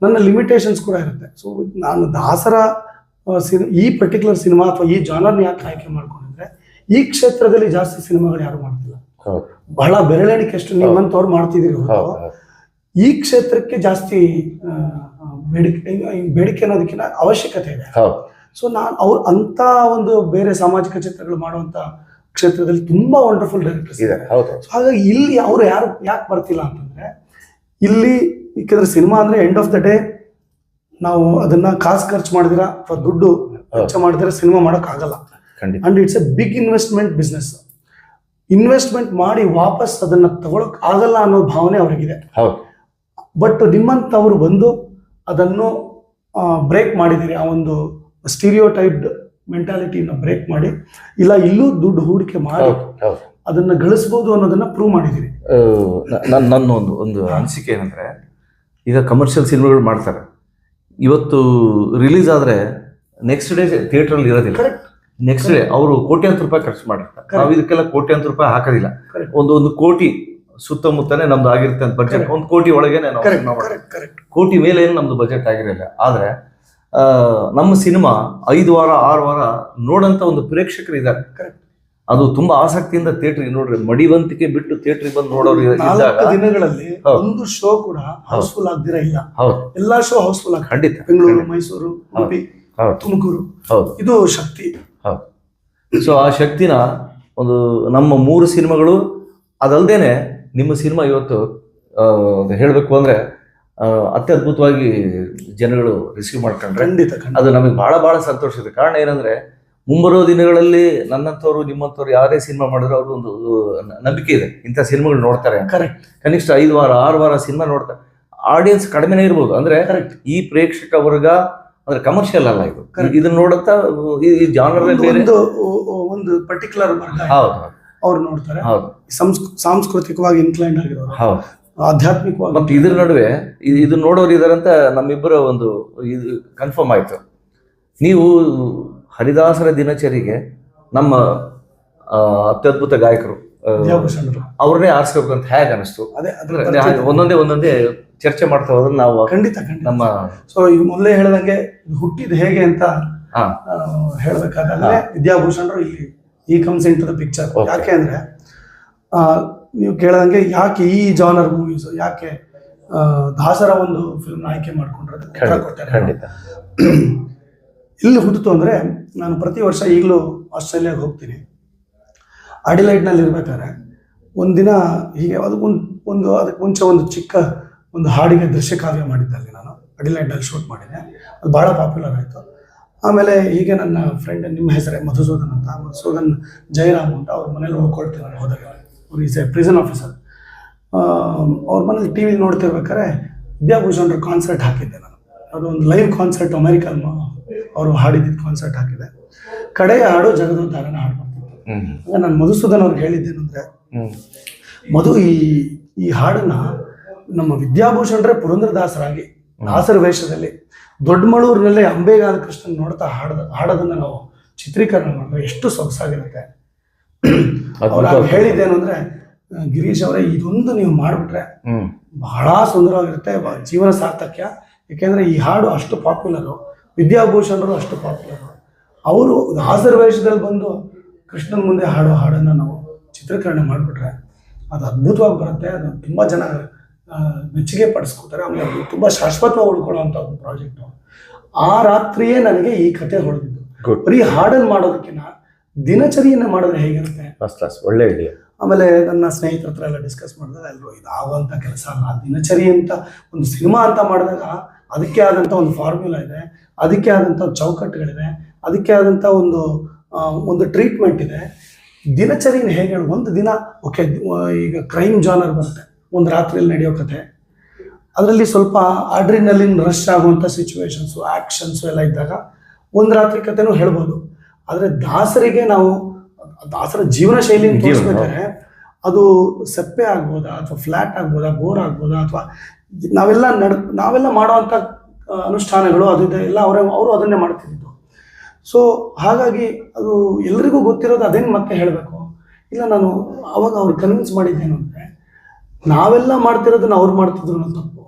ನನ್ನ ಲಿಮಿಟೇಷನ್ಸ್ ಕೂಡ ಇರುತ್ತೆ. ಸೊ ನಾನು ದಾಸರ ಈ ಪರ್ಟಿಕ್ಯುಲರ್ ಸಿನಿಮಾ ಅಥವಾ ಈ ಜಾನರ್ನ ಯಾಕೆ ಆಯ್ಕೆ ಮಾಡ್ಕೊಂಡಿದ್ರೆ, ಈ ಕ್ಷೇತ್ರದಲ್ಲಿ ಜಾಸ್ತಿ ಸಿನಿಮಾಗಳು ಯಾರು ಮಾಡ್ತಿಲ್ಲ. ಬಹಳ ಬೆರಳೆಣಿಕೆಷ್ಟು ನಿಮ್ಮಂತವ್ರು ಮಾಡ್ತಿದ್ದೀರಿ ಹೊರತು ಈ ಕ್ಷೇತ್ರಕ್ಕೆ ಜಾಸ್ತಿ ಬೇಡಿಕೆ ಅನ್ನೋದಕ್ಕಿಂತ ಅವಶ್ಯಕತೆ ಇದೆ. ಸೊ ನಾನು ಅಂತ ಒಂದು ಬೇರೆ ಸಾಮಾಜಿಕ ಚಿತ್ರಗಳು ಮಾಡುವಂತ ಕ್ಷೇತ್ರದಲ್ಲಿ ತುಂಬಾ ವಂಡರ್ಫುಲ್ ಡೈರೆಕ್ಟರ್ಸ್ ಇದ್ದಾರೆ. ಹಾಗಾಗಿ ಇಲ್ಲಿ ಅವರು ಯಾಕೆ ಬರ್ತಿಲ್ಲ ಅಂತಂದ್ರೆ, ಇಲ್ಲಿ ಯಾಕಂದ್ರೆ ಸಿನಿಮಾ ಅಂದ್ರೆ ಎಂಡ್ ಆಫ್ ದ ಡೇ ನಾವು ಅದನ್ನ ಕಾಸು ಖರ್ಚು ಮಾಡಿದಿರ ಅಥವಾ ದುಡ್ಡು ವೆಚ್ಚ ಮಾಡಿದಿರ ಸಿನಿಮಾ ಮಾಡಕ್ ಆಗಲ್ಲ. And it's a big investment business. Investment ಮಾಡಿ ವಾಪಸ್ ಅದನ್ನ ತಗೊಳಕ್ ಆಗಲ್ಲ ಅನ್ನೋ ಭಾವನೆ ಅವರಿಗಿದೆ. ಬಟ್ ನಿಮ್ಮಂತವ್ರು ಬಂದು ಅದನ್ನು ಬ್ರೇಕ್ ಮಾಡಿದಿರಿ. ಆ ಒಂದು ಸ್ಟೀರಿಯೋ ಟೈಪ್ಡ್ ಮೆಂಟಾಲಿಟಿನ ಬ್ರೇಕ್ ಮಾಡಿ, ಇಲ್ಲ ಇಲ್ಲೂ ದುಡ್ಡು ಹೂಡಿಕೆ ಮಾಡಿ ಅದನ್ನ ಗಳಿಸಬಹುದು ಅನ್ನೋದನ್ನ ಪ್ರೂವ್ ಮಾಡಿದೀನಿ. ನನ್ನ ಒಂದು ಅನಿಸಿಕೆ ಏನಂದ್ರೆ, ಈಗ ಕಮರ್ಷಿಯಲ್ ಸಿನಿಮಾಗಳು ಮಾಡ್ತಾರೆ, ಇವತ್ತು ರಿಲೀಸ್ ಆದ್ರೆ ನೆಕ್ಸ್ಟ್ ಡೇ ಥಿಯೇಟರ್ ಅಲ್ಲಿ ಇರೋದಿಲ್ಲ. ನೆಕ್ಸ್ಟ್ ಡೇ ಅವರು ಕೋಟ್ಯಾಂತರ ರೂಪಾಯಿ ಖರ್ಚು ಮಾಡಿರ್ತಾರೆ. ನಾವು ಇದಕ್ಕೆಲ್ಲ ಕೋಟ್ಯಾಂತರ ರೂಪಾಯಿ ಹಾಕೋದಿಲ್ಲ. ಒಂದು ಕೋಟಿ ಸುತ್ತಮುತ್ತನೇ ನಮ್ದು ಆಗಿರುತ್ತೆ ಅಂತ ಬಜೆಟ್. 1 ಕೋಟಿ ಒಳಗೇನೆ ಕೋಟಿ ಮೇಲೆ ಏನು ನಮ್ದು ಬಜೆಟ್ ಆಗಿರಲಿಲ್ಲ. ಆದ್ರೆ ನಮ್ಮ ಸಿನಿಮಾ 5 ವಾರ 6 ವಾರ ನೋಡಂತ ಒಂದು ಪ್ರೇಕ್ಷಕರು ಇದ್ದಾರೆ. ಅದು ತುಂಬಾ ಆಸಕ್ತಿಯಿಂದ ಥಿಯೇಟರ್ಗೆ ನೋಡ್ರಿ, ಮಡಿವಂತಿಕೆ ಬಿಟ್ಟು ಥಿಯೇಟರ್ಗೆ ಬಂದು ನೋಡೋರು ದಿನಗಳಲ್ಲಿ ಒಂದು ಶೋ ಕೂಡ ಹೌಸ್ಫುಲ್ ಆಗ್ದಿರ ಇಲ್ಲ. ಎಲ್ಲಾ ಶೋ ಹೌಸ್ಫುಲ್ ಆಗ. ಖಂಡಿತ. ಬೆಂಗಳೂರು, ಮೈಸೂರು, ಉಡುಪಿ, ತುಮಕೂರು, ಇದು ಶಕ್ತಿ. ಸೊ ಆ ಶಕ್ತಿನ ಒಂದು ನಮ್ಮ 3 ಸಿನಿಮಾಗಳು, ಅದಲ್ದೇನೆ ನಿಮ್ಮ ಸಿನಿಮಾ ಇವತ್ತು ಹೇಳಬೇಕು ಅಂದ್ರೆ ಅತ್ಯದ್ಭುತವಾಗಿ ಜನಗಳು ರಿಸೀವ್ ಮಾಡ್ಕೊಂಡ್ರೆ ಅದು ನಮಗೆ ಬಹಳ ಸಂತೋಷ ಇದೆ. ಕಾರಣ ಏನಂದ್ರೆ, ಮುಂಬರೋ ದಿನಗಳಲ್ಲಿ ನನ್ನಂಥವ್ರು ನಿಮ್ಮಂಥವ್ರು ಯಾರೇ ಸಿನಿಮಾ ಮಾಡಿದ್ರು ಅವ್ರು ಒಂದು ನಂಬಿಕೆ ಇದೆ, ಇಂಥ ಸಿನಿಮಾಗಳು ನೋಡ್ತಾರೆ. ಕನಿಷ್ಠ 5 ವಾರ 6 ವಾರ ಸಿನಿಮಾ ನೋಡ್ತಾರೆ. ಆಡಿಯನ್ಸ್ ಕಡಿಮೆನೇ ಇರ್ಬೋದು. ಅಂದ್ರೆ ಈ ಪ್ರೇಕ್ಷಕ ವರ್ಗ ಅಂದ್ರೆ ಕಮರ್ಷಿಯಲ್ ಅಲ್ಲ ಇದು. ಇದನ್ನ ನೋಡುತ್ತ ಈ ಜಾನರ್ ಒಂದು ಪರ್ಟಿಕ್ಯುಲರ್ ಅವ್ರು ನೋಡ್ತಾರೆ. ಸಾಂಸ್ಕೃತಿಕವಾಗಿ ಇನ್ಕ್ಲೈಂಡ್ ಆಗಿರೋರು, ಆಧ್ಯಾತ್ಮಿಕವಾಗಿ. ಮತ್ತು ಇದ್ರ ನಡುವೆ ಇದು ನೋಡೋರು ಇದಾರಂತ ನಮ್ಮಿಬ್ಬರ ಒಂದು ಇದು ಕನ್ಫರ್ಮ್ ಆಯ್ತು. ನೀವು ಹರಿದಾಸರ ದಿನಚರಿಗೆ ನಮ್ಮ ಅತ್ಯದ್ಭುತ ಗಾಯಕರು ಅವ್ರನ್ನೇ ಆರಿಸ್ಬೇಕು ಅಂತ ಹೇಗೆ ಅನಿಸ್ತು? ಒಂದೊಂದೇ ಚರ್ಚೆ ಮಾಡ್ತಾ ಹೋದ್ರೆ ನಾವು ಖಂಡಿತ ನಮ್ಮ ಸೊ ಈಗ ಮೊದಲೇ ಹೇಳ್ದಂಗೆ ಹುಟ್ಟಿದ ಹೇಗೆ ಅಂತ ಹೇಳ್ಬೇಕಾದ್ರೆ ವಿದ್ಯಾಭೂಷಣರು ಇಲ್ಲಿ ಈ comes into the picture. ಯಾಕೆ ಅಂದ್ರೆ ನೀವು ಕೇಳದಂಗೆ ಯಾಕೆ ಈ ಜಾನರ್ ಮೂವೀಸ್, ಯಾಕೆ ದಾಸರ ಒಂದು ಫಿಲ್ಮ್ ಆಯ್ಕೆ ಮಾಡ್ಕೊಂಡ್ರೆ ಇಲ್ಲಿ ಹುಟ್ಟಿತು ಅಂದ್ರೆ, ನಾನು ಪ್ರತಿ ವರ್ಷ ಈಗಲೂ ಆಸ್ಟ್ರೇಲಿಯಾಗೆ ಹೋಗ್ತೀನಿ. ಅಡಿಲೈಡ್ನಲ್ಲಿ ಇರ್ಬೇಕಾದ್ರೆ ಒಂದಿನ ಹೀಗೆ ಅದಕ್ಕೆ ಮುಂಚೆ ಒಂದು ಚಿಕ್ಕ ಒಂದು ಹಾಡಿಗೆ ದೃಶ್ಯ ಕಾವ್ಯ ಮಾಡಿದ್ದಲ್ಲಿ ನಾನು ಅಡಿಲೈಡ್ನಲ್ಲಿ ಶೂಟ್ ಮಾಡಿದ್ದೆ. ಅದು ಭಾಳ ಪಾಪ್ಯುಲರ್ ಆಯಿತು. ಆಮೇಲೆ ಹೀಗೆ ನನ್ನ ಫ್ರೆಂಡ್, ನಿಮ್ಮ ಹೆಸರೇ ಮಧುಸೂದನ್ ಅಂತ, ಮಧುಸೂದನ್ ಜಯರಾಮ್ ಅಂತ, ಅವ್ರ ಮನೇಲಿ ಉಳ್ಕೊಳ್ತೀನಿ ನಾನು ಹೋದಾಗ. ಅವ್ರು ಈಸ್ ಎ ಪ್ರಿಸನ್ ಆಫೀಸರ್. ಅವ್ರ ಮನೇಲಿ ಟಿ ವಿ ನೋಡ್ತಿರ್ಬೇಕಾದ್ರೆ ವಿದ್ಯಾಭೂಷಣರ ಕಾನ್ಸರ್ಟ್ ಹಾಕಿದ್ದೆ ನಾನು. ಅದೊಂದು ಲೈವ್ ಕಾನ್ಸರ್ಟ್, ಅಮೆರಿಕನ್ ಅವರು ಹಾಡಿದ್ದ ಕಾನ್ಸರ್ಟ್ ಹಾಕಿದೆ. ಕಡೆಯ ಹಾಡು ಜಗದೋದ್ಧಾರನ ಹಾಡು ಬರ್ತಿತ್ತು. ನಾನು ಮಧುಸೂದನ್ ಅವ್ರಿಗೆ ಹೇಳಿದ್ದೇನೆಂದ್ರೆ, ಮಧು, ಈ ಹಾಡನ್ನ ನಮ್ಮ ವಿದ್ಯಾಭೂಷಣರೇ ಪುರಂದರದಾಸರಾಗಿ ದಾಸರ ವೇಷದಲ್ಲಿ ದೊಡ್ಡಮಳೂರಿನಲ್ಲೇ ಅಂಬೇಗಾದ ಕೃಷ್ಣನ್ ನೋಡ್ತಾ ಹಾಡೋದನ್ನ ನಾವು ಚಿತ್ರೀಕರಣ ಮಾಡಿದ್ರೆ ಎಷ್ಟು ಸೊಗಸಾಗಿರುತ್ತೆ. ಅವ್ರು ಹೇಳಿದ್ದೇನು ಅಂದ್ರೆ, ಗಿರೀಶ್ ಅವರೇ, ಇದೊಂದು ನೀವು ಮಾಡಿಬಿಟ್ರೆ ಬಹಳ ಸುಂದರವಾಗಿರುತ್ತೆ, ಜೀವನ ಸಾರ್ಥಕ್ಯ. ಯಾಕೆಂದ್ರೆ ಈ ಹಾಡು ಅಷ್ಟು ಪಾಪ್ಯುಲರು, ವಿದ್ಯಾಭೂಷಣರು ಅಷ್ಟು ಪಾಪ್ಯುಲರು. ಅವರು ದಾಸರ ವೇಷದಲ್ಲಿ ಬಂದು ಕೃಷ್ಣನ್ ಮುಂದೆ ಹಾಡೋ ಹಾಡನ್ನು ನಾವು ಚಿತ್ರೀಕರಣ ಮಾಡಿಬಿಟ್ರೆ ಅದು ಅದ್ಭುತವಾಗಿ ಬರುತ್ತೆ. ಅದು ತುಂಬ ಜನ ಮೆಚ್ಚುಗೆ ಪಡಿಸ್ಕೊತಾರೆ. ಆಮೇಲೆ ಅದು ತುಂಬ ಶಾಶ್ವತವಾಗಿ ಉಳ್ಕೊಳ್ಳೋವಂಥ ಒಂದು ಪ್ರಾಜೆಕ್ಟು. ಆ ರಾತ್ರಿಯೇ ನನಗೆ ಈ ಕತೆ ಹೊಡೆದಿದ್ದು. ಬರೀ ಹಾಡನ್ನು ಮಾಡೋದಕ್ಕಿಂತ ದಿನಚರಿಯನ್ನು ಮಾಡಿದ್ರೆ ಹೇಗಿರುತ್ತೆ. ಫಸ್ಟ್ ಕ್ಲಾಸ್, ಒಳ್ಳೆ ಐಡಿಯಾ. ಆಮೇಲೆ ನನ್ನ ಸ್ನೇಹಿತರ ಹತ್ರ ಎಲ್ಲ ಡಿಸ್ಕಸ್ ಮಾಡಿದಾಗ ಎಲ್ಲರೂ ಇದು ಆಗುವಂಥ ಕೆಲಸ ಅಲ್ಲ, ದಿನಚರಿ ಅಂತ ಒಂದು ಸಿನಿಮಾ ಅಂತ ಮಾಡಿದಾಗ ಅದಕ್ಕೆ ಆದಂಥ ಒಂದು ಫಾರ್ಮ್ಯುಲಾ ಇದೆ, ಅದಕ್ಕೆ ಆದಂಥ ಚೌಕಟ್ಟುಗಳಿದೆ, ಅದಕ್ಕೆ ಆದಂಥ ಒಂದು ಟ್ರೀಟ್ಮೆಂಟ್ ಇದೆ. ದಿನಚರಿನ ಹೇಗೆ ಹೇಳಿ, ಒಂದು ದಿನ ಓಕೆ, ಈಗ ಕ್ರೈಮ್ ಜಾನರ್ ಬರುತ್ತೆ, ಒಂದು ರಾತ್ರಿಯಲ್ಲಿ ನಡೆಯೋ ಕತೆ, ಅದರಲ್ಲಿ ಸ್ವಲ್ಪ ಆಡ್ರಿನಲಿನ್ ರಶ್ ಆಗುವಂಥ ಸಿಚುವೇಶನ್ಸು, ಆ್ಯಕ್ಷನ್ಸು ಎಲ್ಲ ಇದ್ದಾಗ ಒಂದು ರಾತ್ರಿ ಕತೆನೂ ಹೇಳ್ಬೋದು. ಆದರೆ ದಾಸರಿಗೆ ನಾವು ದಾಸರ ಜೀವನ ಶೈಲಿಯನ್ನು ತೋರಿಸ್ಬೇಕಾದ್ರೆ ಅದು ಸಪ್ಪೆ ಆಗ್ಬೋದಾ, ಅಥವಾ ಫ್ಲ್ಯಾಟ್ ಆಗ್ಬೋದಾ, ಬೋರ್ ಆಗ್ಬೋದಾ, ಅಥವಾ ನಾವೆಲ್ಲ ಮಾಡುವಂಥ ಅನುಷ್ಠಾನಗಳು ಅದು ಎಲ್ಲ ಅವರು ಅದನ್ನೇ ಮಾಡ್ತಿದ್ದು. ಸೊ ಹಾಗಾಗಿ ಅದು ಎಲ್ರಿಗೂ ಗೊತ್ತಿರೋದು ಅದೇನು ಮತ್ತೆ ಹೇಳಬೇಕು ಇಲ್ಲ. ನಾನು ಅವಾಗ ಅವ್ರು ಕನ್ವಿನ್ಸ್ ಮಾಡಿದ್ದೇನು ಅಂದರೆ, ನಾವೆಲ್ಲ ಮಾಡ್ತಿರೋದನ್ನ ಅವ್ರು ಮಾಡ್ತಿದ್ರು ಅನ್ನೋ ತಪ್ಪು.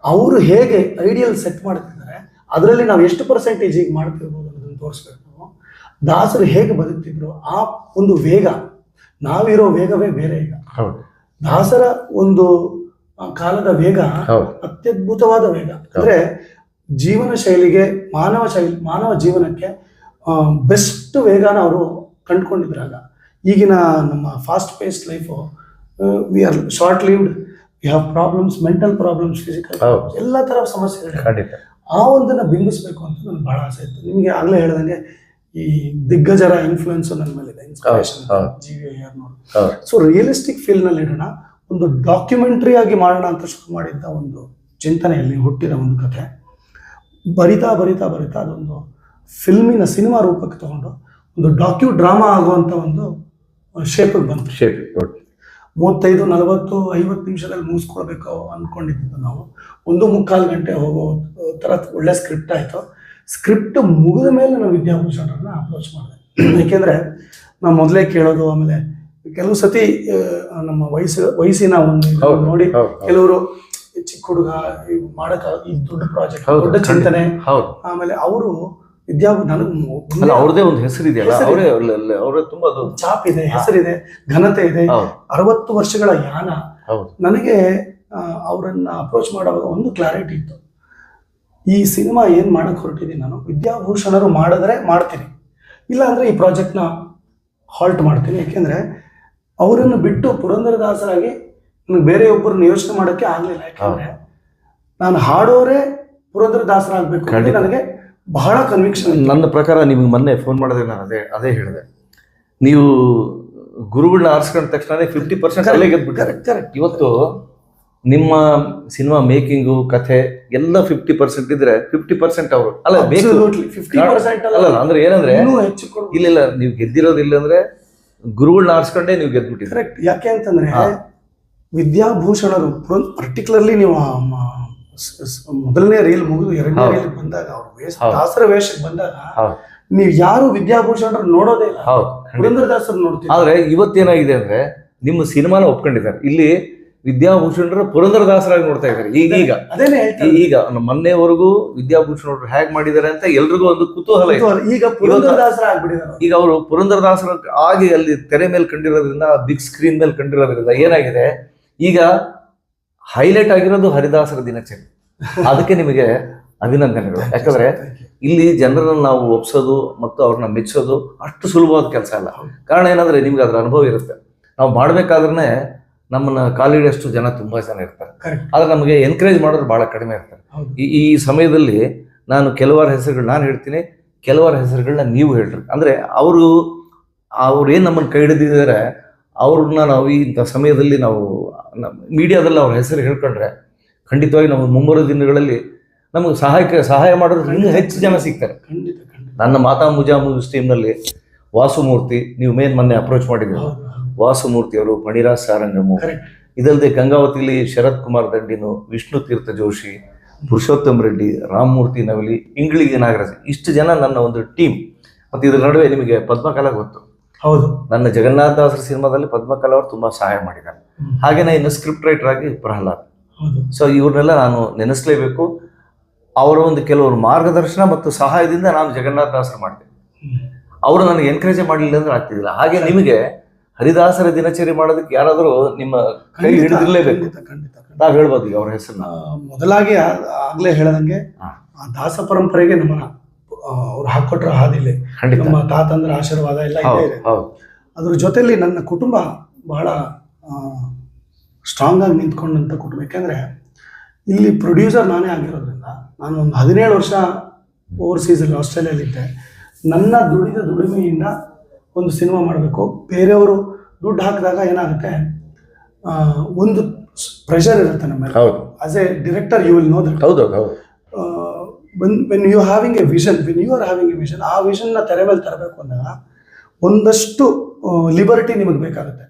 ಅವರು ಹೇಗೆ ಐಡಿಯಲ್ ಸೆಟ್ ಮಾಡ್ತಿದ್ದಾರೆ ಅದರಲ್ಲಿ ನಾವು ಎಷ್ಟು ಪರ್ಸೆಂಟೇಜ್ ಈಗ ಮಾಡ್ತಿರ್ಬೋದು ಅನ್ನೋದನ್ನು ತೋರಿಸ್ಬೇಕು. ದಾಸರು ಹೇಗೆ ಬದುಕ್ತಿದ್ರು, ಆ ಒಂದು ವೇಗ, ನಾವಿರೋ ವೇಗವೇ ಬೇರೆ. ಈಗ ದಾಸರ ಒಂದು ಕಾಲದ ವೇಗ ಅತ್ಯದ್ಭುತವಾದ ವೇಗ. ಅಂದರೆ ಜೀವನ ಶೈಲಿಗೆ, ಮಾನವ ಜೀವನಕ್ಕೆ ಬೆಸ್ಟ್ ವೇಗನ ಅವರು ಕಂಡುಕೊಂಡಿದ್ರಾಗ. ಈಗಿನ ನಮ್ಮ fast paced life, we or short lived, we have problems, mental problems, physical, ಎಲ್ಲ ಥರ ಸಮಸ್ಯೆಗಳು. ಆ ಒಂದನ್ನು ಬಿಂಬಿಸ್ಬೇಕು ಅಂತ ನನಗೆ ಭಾಳ ಆಸೆ ಇತ್ತು. ನಿಮಗೆ ಆಗಲೇ ಹೇಳ್ದಂಗೆ ಈ ದಿಗ್ಗಜರ ಇನ್ಫ್ಲುಯೆನ್ಸ್ ನನ್ನ ಮೇಲಿದೆ, ಇನ್ಸ್ಪಿರೇಷನ್ GV ಸೊ ರಿಯಲಿಸ್ಟಿಕ್ ಫೀಲ್ಡ್ನಲ್ಲಿ ಇಡೋಣ, ಒಂದು ಡಾಕ್ಯುಮೆಂಟ್ರಿ ಆಗಿ ಮಾಡೋಣ ಅಂತ ಶುರು ಮಾಡಿದ್ದ ಒಂದು ಚಿಂತನೆಯಲ್ಲಿ ಹುಟ್ಟಿದ ಒಂದು ಕಥೆ. ಬರಿತಾ ಅದೊಂದು ಫಿಲ್ಮಿನ ಸಿನಿಮಾ ರೂಪಕ್ಕೆ ತಗೊಂಡು ಒಂದು ಡಾಕ್ಯು ಡ್ರಾಮಾ ಆಗುವಂಥ ಒಂದು ಶೇಪಿಗೆ ಬಂತು. 35, 40, 50 ನಿಮಿಷದಲ್ಲಿ ಮುಗಿಸ್ಕೊಳ್ಬೇಕು ಅಂದ್ಕೊಂಡಿದ್ದು ನಾವು 1.25 ಗಂಟೆ ಹೋಗೋ ಥರ ಒಳ್ಳೆ ಸ್ಕ್ರಿಪ್ಟ್ ಆಯಿತು. ಸ್ಕ್ರಿಪ್ಟ್ ಮುಗಿದ ಮೇಲೆ ನಾವು ವಿದ್ಯಾಭೂಷಣರನ್ನ ಅಪ್ರೋಚ್ ಮಾಡಿದೆ. ಏಕೆಂದರೆ ನಾವು ಮೊದಲೇ ಕೇಳೋದು, ಆಮೇಲೆ ಕೆಲವು ಸತಿ ನಮ್ಮ ವಯಸ್ಸಿನ ಒಂದು ನೋಡಿ ಕೆಲವರು ಚಿಕ್ಕ ಹುಡುಗ ಮಾಡಕ ಈ ದೊಡ್ಡ ಪ್ರಾಜೆಕ್ಟ್, ದೊಡ್ಡ ಚಿಂತನೆ, ಆಮೇಲೆ ಅವರು ಅವ್ರದೇ ಒಂದು ಹೆಸರಿದೆಯಲ್ಲ, ಅವರೇ ತುಂಬಾ ಚಾಪ್ ಇದೆ, ಹೆಸರಿದೆ, ಘನತೆ ಇದೆ, 60 ವರ್ಷಗಳ ಯಾನ. ನನಗೆ ಅವರನ್ನ ಅಪ್ರೋಚ್ ಮಾಡುವಾಗ ಒಂದು ಕ್ಲಾರಿಟಿ ಇತ್ತು, ಈ ಸಿನಿಮಾ ಏನ್ ಮಾಡಕ್ ಹೊರಟಿದ್ದೀನಿ ನಾನು, ವಿದ್ಯಾಭೂಷಣರು ಮಾಡಿದ್ರೆ ಮಾಡ್ತೀನಿ, ಇಲ್ಲ ಅಂದ್ರೆ ಈ ಪ್ರಾಜೆಕ್ಟ್ನ ಹಾಲ್ಟ್ ಮಾಡ್ತೀನಿ. ಯಾಕೆಂದ್ರೆ ಅವರನ್ನು ಬಿಟ್ಟು ಪುರಂದರದಾಸರಾಗಿ ನನಗೆ ಬೇರೆ ಒಬ್ಬರನ್ನ ಯೋಚನೆ ಮಾಡೋಕ್ಕೆ ಆಗಲಿಲ್ಲ. ಯಾಕಂದ್ರೆ ನಾನು ಹಾಡೋರೇ ಪುರಂದರದಾಸರಾಗಬೇಕು ಅಂತ ನನಗೆ ಬಹಳ ಕನ್ವಿಕ್ಷನ್. ನನ್ನ ಪ್ರಕಾರ ನಿಮ್ಗೆ ಮೊನ್ನೆ ಫೋನ್ ಮಾಡಿದ್ರೆ ನಾನು ಅದೇ ಹೇಳಿದೆ, ನೀವು ಗುರುಗಳನ್ನ ಆರಿಸ್ಕೊಂಡ ತಕ್ಷಣ 50% ಅಲ್ಲೇ ಗೆದ್ಬಿಟ್ಟಾರೆ. ಇವತ್ತು ನಿಮ್ಮ ಸಿನಿಮಾ ಮೇಕಿಂಗು, ಕಥೆ ಎಲ್ಲ 50% ಇದ್ರೆ 50% ಅವರು ಅಲ್ಲ, 50% ಅಲ್ಲ ಅಂದ್ರೆ ಏನಂದ್ರೆ ಇಲ್ಲ ನೀವು ಗೆದ್ದಿರೋದಿಲ್ಲ ಅಂದ್ರೆ ಗುರುಗಳನ್ನ ಆರಿಸ್ಕೊಂಡೇ ನೀವು ಗೆದ್ಬಿಟ್ಟಿದ್ರೆ. ಕರೆಕ್ಟ್. ಯಾಕೆ ಅಂತಂದ್ರೆ ವಿದ್ಯಾಭೂಷಣರು ಪರ್ಟಿಕ್ಯುಲರ್ಲಿ ನೀವು ಮೊದಲನೇ ರೀಲ್ ಮುಗಿದು 2ನೇ ರೀಲ್ ಬಂದಾಗ ಅವ್ರು ದಾಸರ ವೇಷಕ್ಕೆ ಬಂದಾಗ ನೀವು ಯಾರು ವಿದ್ಯಾಭೂಷಣರು ನೋಡೋದೇ ಇಲ್ಲ, ಪುರಂದರದಾಸರು ನೋಡ್ತೀವಿ. ಆದ್ರೆ ಇವತ್ತೇನಾಗಿದೆ ಅಂದ್ರೆ ನಿಮ್ಮ ಸಿನಿಮಾನ ಒಪ್ಕೊಂಡಿದ್ದಾರೆ, ಇಲ್ಲಿ ವಿದ್ಯಾಭೂಷಣರು ಪುರಂದರದಾಸರಾಗಿ ನೋಡ್ತಾ ಇದ್ದಾರೆ. ಈಗ ಅದೇನೇ ಈಗ ಮೊನ್ನೆವರೆಗೂ ವಿದ್ಯಾಭೂಷಣರು ಹೇಗ್ ಮಾಡಿದ್ದಾರೆ ಅಂತ ಎಲ್ರಿಗೂ ಒಂದು ಕುತೂಹಲ ಇದೆ. ಈಗ ಪುರಂದರದಾಸರ ಆಗ್ಬಿಟ್ಟಿದ್ದಾರೆ. ಈಗ ಅವರು ಪುರಂದರದಾಸರ ಆಗಿ ಅಲ್ಲಿ ತೆರೆ ಮೇಲೆ ಕಂಡಿರೋದ್ರಿಂದ, ಬಿಗ್ ಸ್ಕ್ರೀನ್ ಮೇಲೆ ಕಂಡಿರೋದ್ರಿಂದ ಏನಾಗಿದೆ, ಈಗ ಹೈಲೈಟ್ ಆಗಿರೋದು ಹರಿದಾಸರ ದಿನಚರಿ. ಅದಕ್ಕೆ ನಿಮಗೆ ಅಭಿನಂದನೆಗಳು. ಯಾಕಂದ್ರೆ ಇಲ್ಲಿ ಜನರನ್ನು ನಾವು ಒಪ್ಸೋದು ಮತ್ತು ಅವ್ರನ್ನ ಮೆಚ್ಚೋದು ಅಷ್ಟು ಸುಲಭವಾದ ಕೆಲಸ ಅಲ್ಲ. ಕಾರಣ ಏನಂದ್ರೆ ನಿಮ್ಗೆ ಅದ್ರ ಅನುಭವ ಇರುತ್ತೆ. ನಾವು ಮಾಡ್ಬೇಕಾದ್ರೆ ನಮ್ಮನ್ನ ಕಾಲಿಡಷ್ಟು ಜನ ತುಂಬಾ ಜನ ಇರ್ತಾರೆ, ಆದ್ರೆ ನಮಗೆ ಎನ್ಕರೇಜ್ ಮಾಡೋರು ಬಹಳ ಕಡಿಮೆ ಇರ್ತಾರೆ. ಈ ಸಮಯದಲ್ಲಿ ನಾನು ಕೆಲವಾರು ಹೆಸರುಗಳು ನಾನು ಹೇಳ್ತೀನಿ, ಕೆಲವರ ಹೆಸರುಗಳನ್ನ ನೀವು ಹೇಳ್ರಿ. ಅಂದರೆ ಅವ್ರು ಏನು ನಮ್ಮನ್ನು ಕೈ ಹಿಡಿದಿದ್ದಾರೆ, ಅವ್ರನ್ನ ನಾವು ಇಂಥ ಸಮಯದಲ್ಲಿ ನಾವು ಮೀಡಿಯಾದಲ್ಲಿ ಅವ್ರ ಹೆಸರು ಹೇಳ್ಕೊಂಡ್ರೆ ಖಂಡಿತವಾಗಿ ನಾವು ಮುಂಬರುವ ದಿನಗಳಲ್ಲಿ ನಮಗೆ ಸಹಾಯ ಮಾಡೋದು ಇನ್ನೂ ಹೆಚ್ಚು ಜನ ಸಿಗ್ತಾರೆ. ಖಂಡಿತ ಖಂಡಿತ. ನನ್ನ ಮಾತಾ ಮುಜಾಮುಜ್ ಟೀಮ್ನಲ್ಲಿ ವಾಸುಮೂರ್ತಿ, ನೀವು ಮೊನ್ನೆ ಅಪ್ರೋಚ್ ಮಾಡಿದ್ರು, ವಾಸುಮೂರ್ತಿ ಅವರು, ಮಣಿರಾಜ್ ಸಾರಂಗಮು, ಇದಲ್ಲದೆ ಗಂಗಾವತಿಲಿ ಶರತ್ ಕುಮಾರ್ ದಂಡಿನು, ವಿಷ್ಣು ತೀರ್ಥ ಜೋಶಿ, ಪುರುಷೋತ್ತಮ್ ರೆಡ್ಡಿ, ರಾಮಮೂರ್ತಿ ನವಲಿ, ಇಂಗ್ಳಿಗೆ ನಾಗರಾಜ್, ಇಷ್ಟು ಜನ ನನ್ನ ಒಂದು ಟೀಮ್. ಮತ್ತು ಇದ್ರ ನಡುವೆ ನಿಮಗೆ ಪದ್ಮಕಲಾ ಗೊತ್ತು. ಹೌದು, ನನ್ನ ಜಗನ್ನಾಥ ದಾಸರ ಸಿನಿಮಾದಲ್ಲಿ ಪದ್ಮಕಲಾ ಅವರು ತುಂಬ ಸಹಾಯ ಮಾಡಿದ್ದಾರೆ. ಹಾಗೇನೆ ಇನ್ನು ಸ್ಕ್ರಿಪ್ಟ್ ರೈಟರ್ ಆಗಿ ಪ್ರಹ್ಲಾದ್. ಸೊ ಇವ್ರನ್ನೆಲ್ಲ ನಾನು ನೆನೆಸ್ಲೇಬೇಕು. ಅವರ ಒಂದು ಕೆಲವರು ಮಾರ್ಗದರ್ಶನ ಮತ್ತು ಸಹಾಯದಿಂದ ನಾನು ಜಗನ್ನಾಥ ದಾಸರು ಮಾಡಿದೆ. ಅವರು ನನಗೆ ಎನ್ಕರೇಜ್ ಮಾಡಲಿಲ್ಲ ಅಂದ್ರೆ ಆಗ್ತಿದ್ದಿಲ್ಲ. ಹಾಗೆ ನಿಮಗೆ ಹರಿದಾಸರ ದಿನಚರಿ ಮಾಡೋದಕ್ಕೆ ಯಾರಾದರೂ ನಿಮ್ಮ ಕೈ ಹಿಡಿದಿರಲೇಬೇಕು. ನಾವು ಹೇಳ್ಬೋದು ಈಗ ಅವ್ರ ಹೆಸರನ್ನ. ಮೊದಲಾಗಿ ಆಗ್ಲೇ ಹೇಳದಂಗೆ ಆ ದಾಸ ಪರಂಪರೆಗೆ ನಮ್ಮನ್ನ ಅವ್ರು ಹಾಕೊಟ್ರ ಹಾದಿಲೆ ನಮ್ಮ ತಾತಂದ್ರ ಆಶೀರ್ವಾದ ಎಲ್ಲ ಇದೆ. ಅದ್ರ ಜೊತೆಲಿ ನನ್ನ ಕುಟುಂಬ ಬಹಳ ಸ್ಟ್ರಾಂಗ್ ಆಗಿ ನಿಂತ್ಕೊಂಡಂತ ಕುಟುಂಬ. ಯಾಕೆಂದ್ರೆ ಇಲ್ಲಿ ಪ್ರೊಡ್ಯೂಸರ್ ನಾನೇ ಆಗಿರೋದ್ರಿಂದ ನಾನು ಒಂದು 17 ವರ್ಷ ಓವರ್ಸೀಸಲ್ಲಿ ಆಸ್ಟ್ರೇಲಿಯಾಲಿದ್ದೆ. ನನ್ನ ದುಡಿಮೆಯಿಂದ ಒಂದು ಸಿನಿಮಾ ಮಾಡಬೇಕು. ಬೇರೆಯವರು ದುಡ್ಡು ಹಾಕಿದಾಗ ಏನಾಗುತ್ತೆ, ಒಂದು ಪ್ರೆಷರ್ ಇರುತ್ತೆ ನಮ್ಮ ಮೇಲೆ. As a director you will know that. When you having a vision, ಆ ವಿಷನ್ನ ತೆರೆ ಮೇಲೆ ತರಬೇಕು ಅಂದಾಗ ಒಂದಷ್ಟು ಲಿಬರ್ಟಿ ನಿಮಗೆ ಬೇಕಾಗುತ್ತೆ.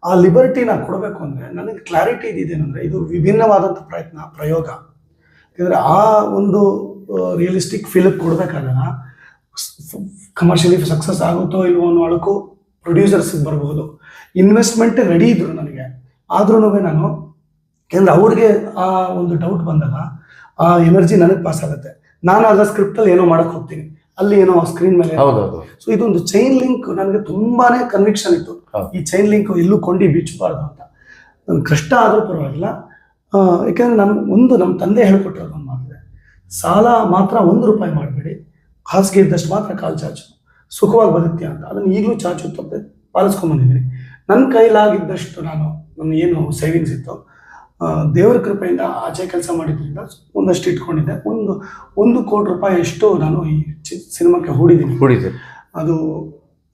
ಆ ಲಿಬರ್ಟಿನ ಕೊಡಬೇಕು ಅಂದರೆ ನನಗೆ ಕ್ಲಾರಿಟಿ ಇದೇನೆಂದರೆ ಇದು ವಿಭಿನ್ನವಾದಂಥ ಪ್ರಯೋಗ. ಯಾಕಂದರೆ ಆ ಒಂದು ರಿಯಲಿಸ್ಟಿಕ್ ಫೀಲ್ ಕೊಡಬೇಕಾದಾಗ ಕಮರ್ಷಿಯಲಿ ಸಕ್ಸಸ್ ಆಗುತ್ತೋ ಇಲ್ವೋ ಅನ್ನೋ ಅಳಕು ಪ್ರೊಡ್ಯೂಸರ್ಸ್ಗೆ ಬರ್ಬೋದು. ಇನ್ವೆಸ್ಟ್ಮೆಂಟ್ ರೆಡಿ ಇದ್ರು ನನಗೆ, ಆದ್ರೂ ನಾನು, ಯಾಕಂದರೆ ಅವ್ರಿಗೆ ಆ ಒಂದು ಡೌಟ್ ಬಂದಾಗ ಆ ಎನರ್ಜಿ ನನಗೆ ಪಾಸ್ ಆಗುತ್ತೆ. ನಾನು ಆಗ ಸ್ಕ್ರಿಪ್ಟಲ್ಲಿ ಏನೋ ಮಾಡಕ್ಕೆ ಹೋಗ್ತೀನಿ, ಅಲ್ಲಿ ಏನೋ ಸ್ಕ್ರೀನ್ ಮೇಲೆ. ಸೊ ಇದೊಂದು ಚೈನ್ ಲಿಂಕ್ ನನಗೆ ತುಂಬಾನೇ ಕನ್ವಿಕ್ಷನ್ ಇತ್ತು. ಈ ಚೈನ್ ಲಿಂಕ್ ಎಲ್ಲೂ ಕೊಂಡಿ ಬಿಚ್ಚಬಾರ್ದು ಅಂತ. ನನ್ಗೆ ಕಷ್ಟ ಆದರೂ ಪರವಾಗಿಲ್ಲ. ಯಾಕಂದ್ರೆ ನಮ್ಮ ತಂದೆ ಹೇಳ್ಕೊಟ್ಟಿರೋದು ಒಂದು ಮಾತಿದೆ, ಸಾಲ ಮಾತ್ರ ₹1 ಮಾಡಬೇಡಿ, ಹಾಸಿಗೆ ಇದ್ದಷ್ಟು ಮಾತ್ರ ಕಾಲು ಚಾಚು, ಸುಖವಾಗಿ ಬದುಕ್ತೀಯ ಅಂತ. ಅದನ್ನು ಈಗಲೂ ಚಾಚು ತಪ್ಪದೆ ಪಾಲಿಸ್ಕೊಂಡ್ಬಂದಿದ್ದೀನಿ. ನನ್ನ ಕೈಲಾಗಿದ್ದಷ್ಟು ನನ್ನ ಏನು ಸೇವಿಂಗ್ಸ್ ಇತ್ತು, ದೇವರ ಕೃಪೆಯಿಂದ ಆಚೆ ಕೆಲಸ ಮಾಡಿದ್ರಿಂದ ಒಂದಷ್ಟು ಇಟ್ಕೊಂಡಿದ್ದೆ. ಒಂದು ಕೋಟಿ ರೂಪಾಯಿ ಅಷ್ಟು ನಾನು ಈ ಸಿನಿಮಾಕ್ಕೆ ಹೂಡಿದ್ದೀನಿ. ಅದು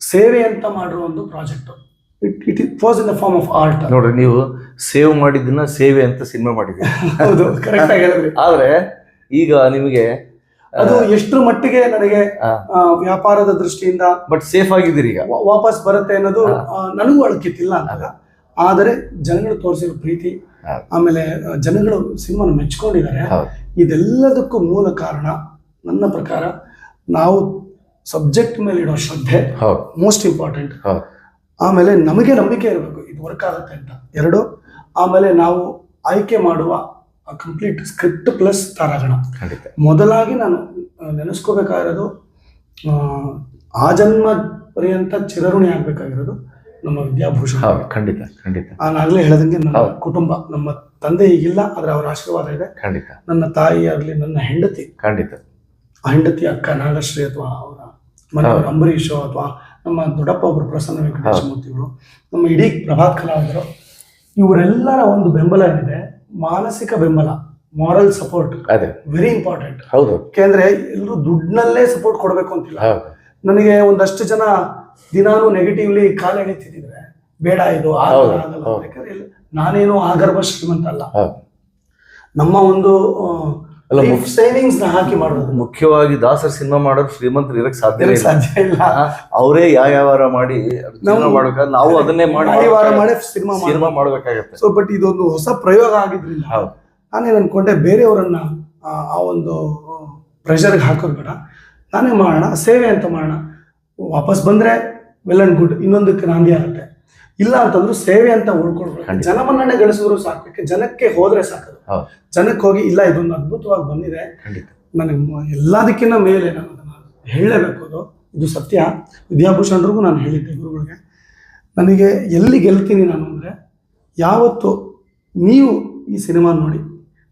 ಸೇವೆ ಅಂತ ಮಾಡಿರೋ ಒಂದು project. It was in the form of art. ನೋಡ್ರಿ, ನೀವು ಸೇವ್ ಮಾಡಿದ್ದನ್ನ ಸೇವೆ ಅಂತ ಸಿನಿಮಾ ಮಾಡಿದ್ದೀರಿ. ಹೌದು, ಕರೆಕ್ಟ್ ಆಗಿ ಹೇಳಿದ್ರಿ. ಆದ್ರೆ ಈಗ ನಿಮಗೆ ಅದು ಎಷ್ಟರ ಮಟ್ಟಿಗೆ ನನಗೆ ವ್ಯಾಪಾರದ ದೃಷ್ಟಿಯಿಂದ ಬಟ್ ಸೇಫ್ ಆಗಿದ್ದೀರಿ ಈಗ, ವಾಪಸ್ ಬರುತ್ತೆ ಅನ್ನೋದು ನನಗೂ ಅಳಕಿತ್ತಿಲ್ಲ ಅಂದಾಗ. ಆದರೆ ಜನಗಳು ತೋರಿಸಿರೋ ಪ್ರೀತಿ, ಆಮೇಲೆ ಜನಗಳು ಸಿನಿಮಾನ ಮೆಚ್ಕೊಂಡಿದ್ದಾರೆ. ಇದೆಲ್ಲದಕ್ಕೂ ಮೂಲ ಕಾರಣ ನನ್ನ ಪ್ರಕಾರ ನಾವು ಸಬ್ಜೆಕ್ಟ್ ಮೇಲೆ ಇಡೋ ಶ್ರದ್ಧೆ ಮೋಸ್ಟ್ ಇಂಪಾರ್ಟೆಂಟ್. ಆಮೇಲೆ ನಮಗೆ ನಂಬಿಕೆ ಇರಬೇಕು ಇದು ವರ್ಕ್ ಆಗುತ್ತೆ ಅಂತ, 2. ಆಮೇಲೆ ನಾವು ಆಯ್ಕೆ ಮಾಡುವ ಕಂಪ್ಲೀಟ್ ಸ್ಕ್ರಿಪ್ಟ್ ಪ್ಲಸ್ ತಾರಾಗಣ. ಮೊದಲಾಗಿ ನಾನು ನೆನೆಸ್ಕೋಬೇಕಾಗಿರೋದು, ಆ ಜನ್ಮ ಪರ್ಯಂತ ಚಿರಋಣಿ ಆಗ್ಬೇಕಾಗಿರೋದು ನಮ್ಮ ವಿದ್ಯಾಭೂಷಣ. ಖಂಡಿತ. ನಾನಾಗಲೇ ಹೇಳದಂಗೆ ನನ್ನ ಕುಟುಂಬ, ನಮ್ಮ ತಂದೆ ಈಗಿಲ್ಲ, ಆದ್ರೆ ಅವರ ಆಶೀರ್ವಾದ ಇದೆ. ನನ್ನ ತಾಯಿ ಆಗಲಿ, ನನ್ನ ಹೆಂಡತಿ, ಆ ಹೆಂಡತಿ ಅಕ್ಕ ನಾಗಶ್ರೀ ಅಥವಾ ಅವರ ಮನೆಯವರು ಅಂಬರೀಶ್ ಅಥವಾ ನಮ್ಮ ದೊಡ್ಡಪ್ಪ ಒಬ್ಬರು ಪ್ರಸನ್ನ ವೆಂಕಟೇಶ ಮೂರ್ತಿಗಳು, ನಮ್ಮ ಇಡೀ ಪ್ರಭಾತ್ ಕಲಾವಿದರು, ಇವರೆಲ್ಲರ ಒಂದು ಬೆಂಬಲ ಏನಿದೆ, ಮಾನಸಿಕ ಬೆಂಬಲ, ಮಾರಲ್ ಸಪೋರ್ಟ್ ವೆರಿ ಇಂಪಾರ್ಟೆಂಟ್. ಯಾಕೆಂದ್ರೆ ಎಲ್ಲರೂ ದುಡ್ಡಿನಲ್ಲೇ ಸಪೋರ್ಟ್ ಕೊಡಬೇಕು ಅಂತಿಲ್ಲ. ನನಗೆ ಒಂದಷ್ಟು ಜನ ದಿನಾನು ನೆಗೆಟಿವ್ಲಿ ಕಾಲ ಎಳಿತಿದ್ರೆ ಬೇಡ ಇದು ಆಗಲ್ಲ. ಯಾಕಂದ್ರೆ ನಾನೇನು ಆಗರ್ಭ ಶ್ರೀಮಂತ ಅಲ್ಲ. ನಮ್ಮ ಒಂದು ಸೇವಿಂಗ್ಸ್ ನ ಹಾಕಿ ಮಾಡೋದು. ಮುಖ್ಯವಾಗಿ ದಾಸರ ಸಿನಿಮಾ ಮಾಡೋರು ಶ್ರೀಮಂತರು ಇರಕ್ಕೆ ಸಾಧ್ಯ ಇಲ್ಲ. ಅವರೇ ಯಾವ ಮಾಡಿ ಮಾಡ್ಬೇಕಾದ್ರೆ ನಾವು ಅದನ್ನೇ ಮಾಡಿ ಸಿನಿಮಾ ಮಾಡ್ಬೇಕಾಗತ್ತೆ. ಸೊ ಬಟ್ ಇದೊಂದು ಹೊಸ ಪ್ರಯೋಗ ಆಗಿದ್ರಿಂದ ನಾನೇನು ಅನ್ಕೊಂಡೆ, ಬೇರೆಯವರನ್ನ ಆ ಒಂದು ಪ್ರೆಷರ್ಗೆ ಹಾಕೋದು ಬೇಡ, ನಾನೇ ಮಾಡೋಣ, ಸೇವೆ ಅಂತ ಮಾಡೋಣ. ವಾಪಸ್ ಬಂದ್ರೆ ವೆಲ್ ಅಂಡ್ ಗುಡ್, ಇನ್ನೊಂದಕ್ಕೆ ನಾಂದಿ ಆಗುತ್ತೆ. ಇಲ್ಲ ಅಂತಂದ್ರು ಸೇವೆ ಅಂತ ಉಳ್ಕೊಳ್ಬೇಕು. ಜನಮನ್ನಣೆ ಗಳಿಸಿದ್ರು ಸಾಕು, ಜನಕ್ಕೆ ಹೋದ್ರೆ ಸಾಕು. ಜನಕ್ಕೆ ಹೋಗಿ ಇಲ್ಲ ಇದೊಂದು ಅದ್ಭುತವಾಗಿ ಬಂದಿದೆ, ನನಗೆ ಎಲ್ಲದಕ್ಕಿಂತ ಮೇಲೆ ನಾನು ಅದನ್ನು ಹೇಳಲೇಬೇಕು, ಇದು ಸತ್ಯ. ವಿದ್ಯಾಭೂಷಣರಿಗೂ ನಾನು ಹೇಳಿದ್ದೆ, ಗುರುಗಳಿಗೆ, ನನಗೆ ಎಲ್ಲಿ ಗೆಲ್ತೀನಿ ನಾನು ಅಂದರೆ, ಯಾವತ್ತು ನೀವು ಈ ಸಿನಿಮಾ ನೋಡಿ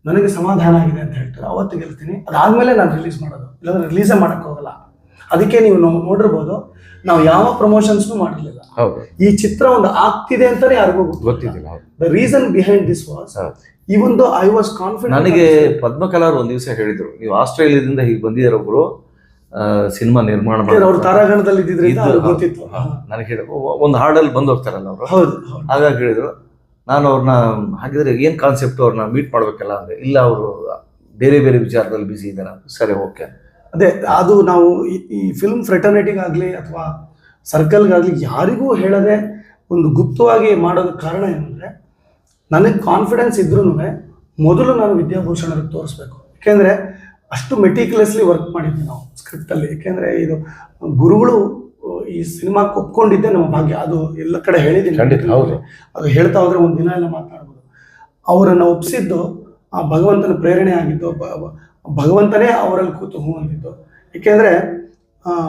ನನಗೆ ಸಮಾಧಾನ ಆಗಿದೆ ಅಂತ ಹೇಳ್ತಾರೆ ಅವತ್ತು ಗೆಲ್ತೀನಿ. ಅದಾದಮೇಲೆ ನಾನು ರಿಲೀಸ್ ಮಾಡೋದು, ಇಲ್ಲಾಂದ್ರೆ ರಿಲೀಸೇ ಮಾಡೋಕ್ಕೆ ಹೋಗಲ್ಲ. ಅದಕ್ಕೆ ನೀವು ನೋಡಿರ್ಬೋದು, ನಾವು ಯಾವ ಪ್ರಮೋಷನ್ಸ್ನು ಮಾಡಿರಲಿಲ್ಲ. ಈ ಚಿತ್ರ ಒಂದು ಆಗ್ತಿದೆ ಅಂತಾನೆ ಯಾರಿಗೂ ಗೊತ್ತಿದ್ದಿಲ್ಲ. The reason behind this was, even though I was confident. ನನಗೆ ಪದ್ಮಕಲಾ ಒಂದು ದಿವಸ ಹೇಳಿದ್ರು, ನೀವು ಆಸ್ಟ್ರೇಲಿಯಾದಿಂದ ಹೀಗೆ ಬಂದಿದ್ದೀರ ಒಬ್ರು, ಸಿನಿಮಾ ನಿರ್ಮಾಣ ಅವ್ರು ತಾರಾಗಣದಲ್ಲಿ ಇದ್ದಿದ್ರಿಂದ ಅವ್ರಿಗೆ ಗೊತ್ತಿತ್ತು. ನನಗೆ ಹೇಳಿ ಒಂದು ಹಾಡಲ್ಲಿ ಬಂದು ಹೋಗ್ತಾರಲ್ಲ ಅವರು, ಹೌದು. ಹಾಗಾಗಿ ಹೇಳಿದ್ರು. ನಾನು ಅವ್ರನ್ನ ಹಾಗಿದ್ರೆ ಏನು ಕಾನ್ಸೆಪ್ಟ್, ಅವ್ರನ್ನ ಮೀಟ್ ಮಾಡ್ಬೇಕಲ್ಲ ಅಂದರೆ, ಇಲ್ಲ ಅವರು ಬೇರೆ ಬೇರೆ ವಿಚಾರದಲ್ಲಿ ಬ್ಯುಸಿ ಇದ್ದಾರೆ. ಸರಿ, ಓಕೆ. ಅದೇ ಅದು ನಾವು ಈ ಫಿಲ್ಮ್ ಫ್ರೆಟರ್ನಿಟಿಗಾಗಲಿ ಅಥವಾ ಸರ್ಕಲ್ಗಾಗಲಿ ಯಾರಿಗೂ ಹೇಳದೆ ಒಂದು ಗುಪ್ತವಾಗಿ ಮಾಡೋದಕ್ಕೆ ಕಾರಣ ಏನಂದರೆ, ನನಗೆ ಕಾನ್ಫಿಡೆನ್ಸ್ ಇದ್ರೂ ಮೊದಲು ನಾನು ವಿದ್ಯಾಭೂಷಣರಿಗೆ ತೋರಿಸ್ಬೇಕು. ಯಾಕೆಂದರೆ ಅಷ್ಟು ಮೆಟಿಕ್ಯುಲಸ್ಲಿ ವರ್ಕ್ ಮಾಡಿದ್ವಿ ನಾವು ಸ್ಕ್ರಿಪ್ಟಲ್ಲಿ. ಯಾಕೆಂದರೆ ಇದು ಗುರುಗಳು ಈ ಸಿನಿಮಾಕ್ಕೆ ಒಪ್ಕೊಂಡಿದ್ದೆ ನಮ್ಮ ಭಾಗ್ಯ. ಅದು ಎಲ್ಲ ಕಡೆ ಹೇಳಿದ್ದೀನಿ, ಅದು ಹೇಳ್ತಾ ಹೋದರೆ ಒಂದು ದಿನ ಎಲ್ಲ ಮಾತನಾಡ್ಬೋದು. ಅವರನ್ನು ಒಪ್ಪಿಸಿದ್ದು ಆ ಭಗವಂತನ ಪ್ರೇರಣೆ ಆಗಿದ್ದು, ಭಗವಂತನೇ ಅವರಲ್ಲಿ ಕೂತು ಹೂ ಅಂದಿದ್ದು. ಏಕೆಂದರೆ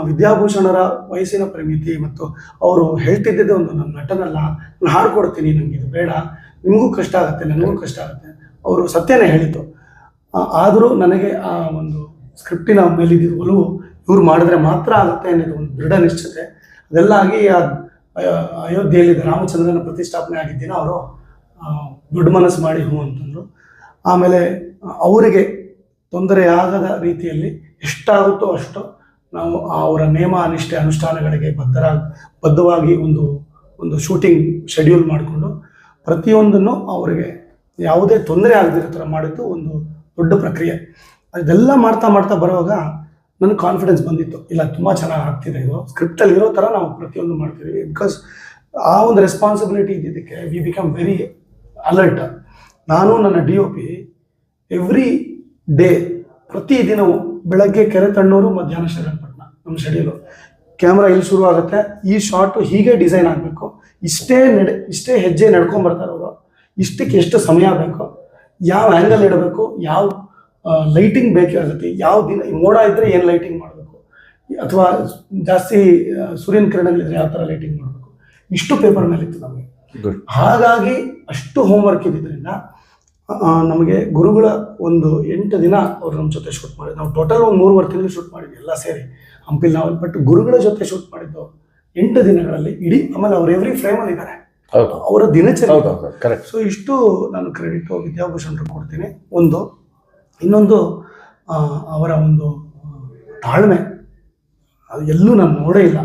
ವಿದ್ಯಾಭೂಷಣರ ವಯಸ್ಸಿನ ಪರಿಮಿತಿ ಮತ್ತು ಅವರು ಹೇಳ್ತಿದ್ದಿದ್ದೆ ಒಂದು, ನನ್ನ ನಟನಲ್ಲ, ನಾನು ಹಾಡ್ಕೊಡ್ತೀನಿ, ನನಗೆ ಇದು ಬೇಡ, ನಿಮಗೂ ಕಷ್ಟ ಆಗುತ್ತೆ, ನನಗೂ ಕಷ್ಟ ಆಗುತ್ತೆ. ಅವರು ಸತ್ಯನೇ ಹೇಳಿದ್ದು. ಆದರೂ ನನಗೆ ಆ ಒಂದು ಸ್ಕ್ರಿಪ್ಟಿನ ಮೇಲಿದ್ದ ಒಲವು ಇವ್ರು ಮಾಡಿದ್ರೆ ಮಾತ್ರ ಆಗುತ್ತೆ ಅನ್ನೋದು ಒಂದು ದೃಢ ನಿಶ್ಚಿತೆ. ಅದೆಲ್ಲ ಆಗಿ ಅಯೋಧ್ಯೆಯಲ್ಲಿ ರಾಮಚಂದ್ರನ ಪ್ರತಿಷ್ಠಾಪನೆ ಆಗಿದ್ದಿನ ಅವರು ದೊಡ್ಡ ಮನಸ್ಸು ಮಾಡಿ ಹೂ ಅಂತಂದರು. ಆಮೇಲೆ ಅವರಿಗೆ ತೊಂದರೆಯಾಗದ ರೀತಿಯಲ್ಲಿ ಎಷ್ಟಾಗುತ್ತೋ ಅಷ್ಟು ನಾವು ಅವರ ನೇಮ ನಿಷ್ಠೆ ಅನುಷ್ಠಾನಗಳಿಗೆ ಬದ್ಧವಾಗಿ ಒಂದು ಶೂಟಿಂಗ್ ಶೆಡ್ಯೂಲ್ ಮಾಡಿಕೊಂಡು ಪ್ರತಿಯೊಂದನ್ನು ಅವರಿಗೆ ಯಾವುದೇ ತೊಂದರೆ ಆಗದಿರೋ ಥರ ಮಾಡಿದ್ದು ಒಂದು ದೊಡ್ಡ ಪ್ರಕ್ರಿಯೆ. ಅದೆಲ್ಲ ಮಾಡ್ತಾ ಮಾಡ್ತಾ ಬರುವಾಗ ನನಗೆ ಕಾನ್ಫಿಡೆನ್ಸ್ ಬಂದಿತ್ತು, ಇಲ್ಲ ತುಂಬ ಚೆನ್ನಾಗಿ ಆಗ್ತಿದೆ, ಇದು ಸ್ಕ್ರಿಪ್ಟಲ್ಲಿ ಇರೋ ಥರ ನಾವು ಪ್ರತಿಯೊಂದು ಮಾಡ್ತಿದ್ದೀವಿ. ಬಿಕಾಸ್ ಆ ಒಂದು ರೆಸ್ಪಾನ್ಸಿಬಿಲಿಟಿ ಇದ್ದಿದ್ದಕ್ಕೆ ವಿ ಬಿಕಮ್ ವೆರಿ ಅಲರ್ಟ್. ನಾನು ನನ್ನ DOP ಎವ್ರಿ ಡೇ, ಪ್ರತಿದಿನವೂ ಬೆಳಗ್ಗೆ ಕೆರೆತಣ್ಣೂರು, ಮಧ್ಯಾಹ್ನ ಶ್ರೀರಂಗಪಟ್ಟಣ ನಮ್ಮ ಶೆಡ್ಯೂಲು. ಕ್ಯಾಮ್ರಾ ಇಲ್ಲಿ ಶುರು ಆಗುತ್ತೆ, ಈ ಶಾರ್ಟು ಹೀಗೆ ಡಿಸೈನ್ ಆಗಬೇಕು, ಇಷ್ಟೇ ಹೆಜ್ಜೆ ನಡ್ಕೊಂಬರ್ತಾರೆ ಅವರು, ಇಷ್ಟಕ್ಕೆ ಎಷ್ಟು ಸಮಯ ಬೇಕು, ಯಾವ ಆ್ಯಂಗಲ್ ಇಡಬೇಕು, ಯಾವ ಲೈಟಿಂಗ್ ಬೇಕಾಗುತ್ತೆ, ಯಾವ ದಿನ ಮೋಡ ಇದ್ದರೆ ಏನು ಲೈಟಿಂಗ್ ಮಾಡಬೇಕು, ಅಥವಾ ಜಾಸ್ತಿ ಸೂರ್ಯನ ಕಿರಣಗಳಿದ್ರೆ ಯಾವ ಥರ ಲೈಟಿಂಗ್ ಮಾಡಬೇಕು, ಇಷ್ಟು ಪೇಪರ್ ಮೇಲಿತ್ತು ನಮಗೆ. ಹಾಗಾಗಿ ಅಷ್ಟು ಹೋಮ್ವರ್ಕ್ ಇದ್ದಿದ್ದರಿಂದ ನಮಗೆ ಗುರುಗಳ ಒಂದು 8 ದಿನ ಅವ್ರು ನಮ್ಮ ಜೊತೆ ಶೂಟ್ ಮಾಡಿದ್ದು. ನಾವು ಟೋಟಲ್ ಒಂದು 3 ತಿಂಗಳು ಶೂಟ್ ಮಾಡಿದ್ವಿ ಎಲ್ಲ ಸೇರಿ ಹಂಪಿಲ್ ನಾವು. ಬಟ್ ಗುರುಗಳ ಜೊತೆ ಶೂಟ್ ಮಾಡಿದ್ದು 8 ದಿನಗಳಲ್ಲಿ ಇಡೀ. ಆಮೇಲೆ ಅವ್ರು ಎವ್ರಿ ಫ್ರೇಮಲ್ಲಿ ಇದ್ದಾರೆ, ಅವರ ದಿನಚರಿ. ಕರೆಕ್ಟ್. ಸೊ ಇಷ್ಟು ನಾನು ಕ್ರೆಡಿಟು ವಿದ್ಯಾಭೂಷಣರು ಕೊಡ್ತೀನಿ. ಇನ್ನೊಂದು ಅವರ ಒಂದು ತಾಳ್ಮೆ, ಅದು ಎಲ್ಲೂ ನಾನು ನೋಡೇ ಇಲ್ಲ.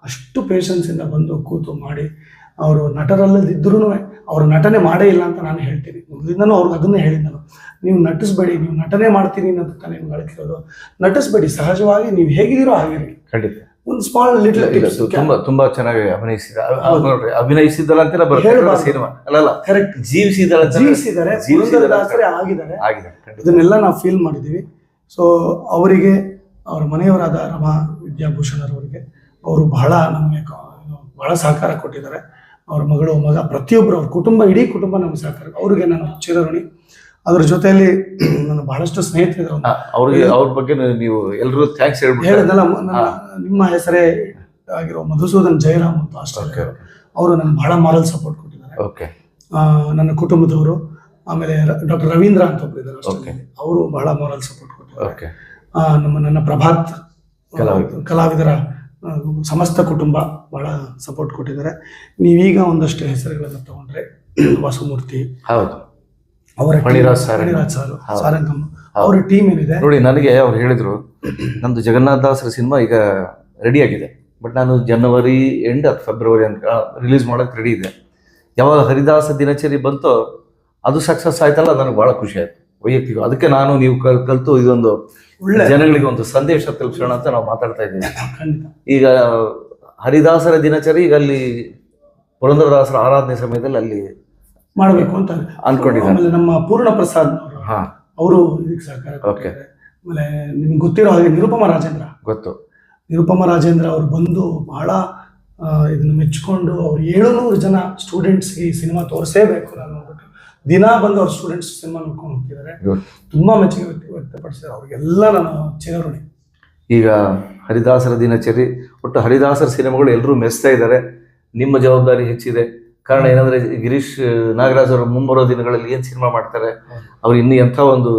ಅಷ್ಟು ಪೇಷನ್ಸಿಂದ ಬಂದು ಕೂತು ಮಾಡಿ, ಅವರು ನಟರಲ್ಲದಿದ್ರೂ ಅವರು ನಟನೆ ಮಾಡೇ ಇಲ್ಲ ಅಂತ ನಾನು ಹೇಳ್ತೀನಿ. ಮೊದಲಿಂದನೂ ಅವ್ರಿಗೆ ಅದನ್ನೇ ಹೇಳಿದ್ದು ನಾನು, ನೀವು ನಟಿಸ್ಬೇಡಿ, ನೀವು ನಟನೆ ಮಾಡ್ತೀನಿ ಅನ್ನೋದು ತಾನೇ ನಿಮ್ಗೆ ಅಳಕಿರೋದು, ನಟಿಸ್ಬೇಡಿ, ಸಹಜವಾಗಿ ನೀವು ಹೇಗಿದ್ದೀರೋ ಹಾಗಿರಿ. ಖಂಡಿತ. ಒಂದು ಸ್ಮಾಲ್ ಲಿಟಲ್ ಟಿಪ್ಸ್. ತುಂಬಾ ಚೆನ್ನಾಗಿ ಅಭಿನಯಿಸಿದ್ದಲ್ಲ ಅಂತ ಸಿನಿಮಾ ಅಲ್ಲ, ಕರೆಕ್ಟ್, ಜೀವಿಸಿದ್ದಾರೆ, ಆಗಿದ್ದಾರೆ. ಇದನ್ನೆಲ್ಲ ನಾವು ಫೀಲ್ ಮಾಡಿದ್ದೀವಿ. ಸೊ ಅವರಿಗೆ, ಅವರ ಮನೆಯವರಾದ ರಮಾ ವಿದ್ಯಾಭೂಷಣರವರಿಗೆ ಅವರು ನಮಗೆ ಬಹಳ ಸಹಕಾರ ಕೊಟ್ಟಿದ್ದಾರೆ. ಅವ್ರ ಮಗಳು, ಮಗ, ಪ್ರತಿಯೊಬ್ಬರು, ಅವ್ರ ಕುಟುಂಬ, ಇಡೀ ಕುಟುಂಬ ನಮಗೆ ಸಹಕಾರ. ಅವರಿಗೆ ನಾನು ಚಿರಋಣಿ. ಅದ್ರ ಜೊತೆಯಲ್ಲಿ ನನ್ನ ಬಹಳಷ್ಟು ಸ್ನೇಹಿತರಿದ್ರು. ಅವ್ರ ಬಗ್ಗೆ ನೀವು ಎಲ್ಲರೂ ಥ್ಯಾಂಕ್ಸ್ ಹೇಳಿದಲ್ಲ. ನಿಮ್ಮ ಹೆಸರೇ ಆಗಿರೋ ಮಧುಸೂದನ್ ಜಯರಾಮ್ ಅಂತ ಆಸ್ಟ್ರೇಲಿಯಾ, ಅವರು ನನಗೆ ಬಹಳ ಮಾರಲ್ ಸಪೋರ್ಟ್ ಕೊಟ್ಟಿದ್ದಾರೆ. ನನ್ನ ಕುಟುಂಬದವರು. ಆಮೇಲೆ ಡಾಕ್ಟರ್ ರವೀಂದ್ರ ಅಂತ ಒಬ್ಬರು ಇದ್ದಾರೆ ಆಸ್ಟ್ರೇಲಿಯಾದಲ್ಲಿ, ಅವರು ಬಹಳ ಮಾರಲ್ ಸಪೋರ್ಟ್ ಕೊಟ್ಟಿದ್ದಾರೆ. ನನ್ನ ಪ್ರಭಾತ್ ಕಲಾವಿದರ ಸಮಸ್ತ ಕುಟುಂಬ ಬಹಳ ಸಪೋರ್ಟ್ ಕೊಟ್ಟಿದ್ದಾರೆ. ನೀವೀಗ ಒಂದಷ್ಟು ಹೆಸರುಗಳನ್ನು ತಗೊಂಡ್ರೆ, ವಾಸುಮೂರ್ತಿ, ಅವರ ಸಾರಂಗಮ್, ಅವರ ಟೀಮ್ ಏನಿದೆ ನೋಡಿ. ನನಗೆ ಅವ್ರು ಹೇಳಿದ್ರು, ನಂದು ಜಗನ್ನಾಥ ದಾಸರ ಸಿನಿಮಾ ಈಗ ರೆಡಿ ಆಗಿದೆ, ಬಟ್ ನಾನು ಜನವರಿ ಎಂಡ್ ಅಥವಾ ಫೆಬ್ರವರಿ ಅಂತ ರಿಲೀಸ್ ಮಾಡೋಕ್ಕೆ ರೆಡಿ ಇದೆ. ಯಾವಾಗ ಹರಿದಾಸ ದಿನಚರಿ ಬಂತೋ ಅದು ಸಕ್ಸಸ್ ಆಯ್ತಲ್ಲ, ನನಗೆ ಭಾಳ ಖುಷಿ ಆಯ್ತು ವೈಯಕ್ತಿಕ. ಅದಕ್ಕೆ ನಾನು ನೀವು ಕಲಿತು ಇದೊಂದು ಒಳ್ಳೆ ಜನಗಳಿಗೆ ಒಂದು ಸಂದೇಶ ತಲುಪಿಸೋಣ ಅಂತ ನಾವು ಮಾತಾಡ್ತಾ ಇದ್ದೀವಿ. ಈಗ ಹರಿದಾಸರ ದಿನಚರಿ ಈಗ ಅಲ್ಲಿ ಪುರಂದರದಾಸರ ಆರಾಧನೆ ಸಮಯದಲ್ಲಿ ಅಲ್ಲಿ ಮಾಡಬೇಕು ಅಂತ ಅನ್ಕೊಂಡಿದ್ದಾರೆ. ಆಮೇಲೆ ನಮ್ಮ ಪೂರ್ಣ ಪ್ರಸಾದ್ ಅವರು ಇದಕ್ಕೆ ಸಹಕಾರ ಕೊಟ್ಟಿದ್ದಾರೆ. ಆಮೇಲೆ ನಿಮ್ಗೆ ಗೊತ್ತಿರೋ ಹಾಗೆ ನಿರುಪಮ ರಾಜೇಂದ್ರ ಅವರು ಬಂದು ಬಹಳ ಇದನ್ನು ಮೆಚ್ಚಿಕೊಂಡು, ಅವ್ರು 700 ಜನ ಸ್ಟೂಡೆಂಟ್ಸ್ಗೆ ಈ ಸಿನಿಮಾ ತೋರಿಸೇಬೇಕು ನಾನು ಅಂದ್ಬಿಟ್ಟು ದಿನ ಬಂದು ಅವ್ರ ಸ್ಟೂಡೆಂಟ್ಸ್ ಸಿನಿಮಾ ನೋಡ್ಕೊಂಡು ಹೋಗ್ತಿದ್ದಾರೆ. ತುಂಬ ಮೆಚ್ಚುಗೆ ವ್ಯಕ್ತಪಡಿಸಿದ್ದಾರೆ. ಅವ್ರಿಗೆಲ್ಲ ನಾನು ಚಿರಋಣಿ. ಈಗ ಹರಿದಾಸರ ದಿನಚರಿ, ಒಟ್ಟು ಹರಿದಾಸರ ಸಿನಿಮಾಗಳು ಎಲ್ಲರೂ ಮೆಚ್ತಾ ಇದ್ದಾರೆ. ನಿಮ್ಮ ಜವಾಬ್ದಾರಿ ಹೆಚ್ಚಿದೆ. ಕಾರಣ ಏನಂದ್ರೆ, ಗಿರೀಶ್ ನಾಗರಾಜ್ ಅವರು ಮುಂಬರೋ ದಿನಗಳಲ್ಲಿ ಏನು ಸಿನಿಮಾ ಮಾಡ್ತಾರೆ, ಅವ್ರು ಇನ್ನೂ ಎಂಥ ಒಂದು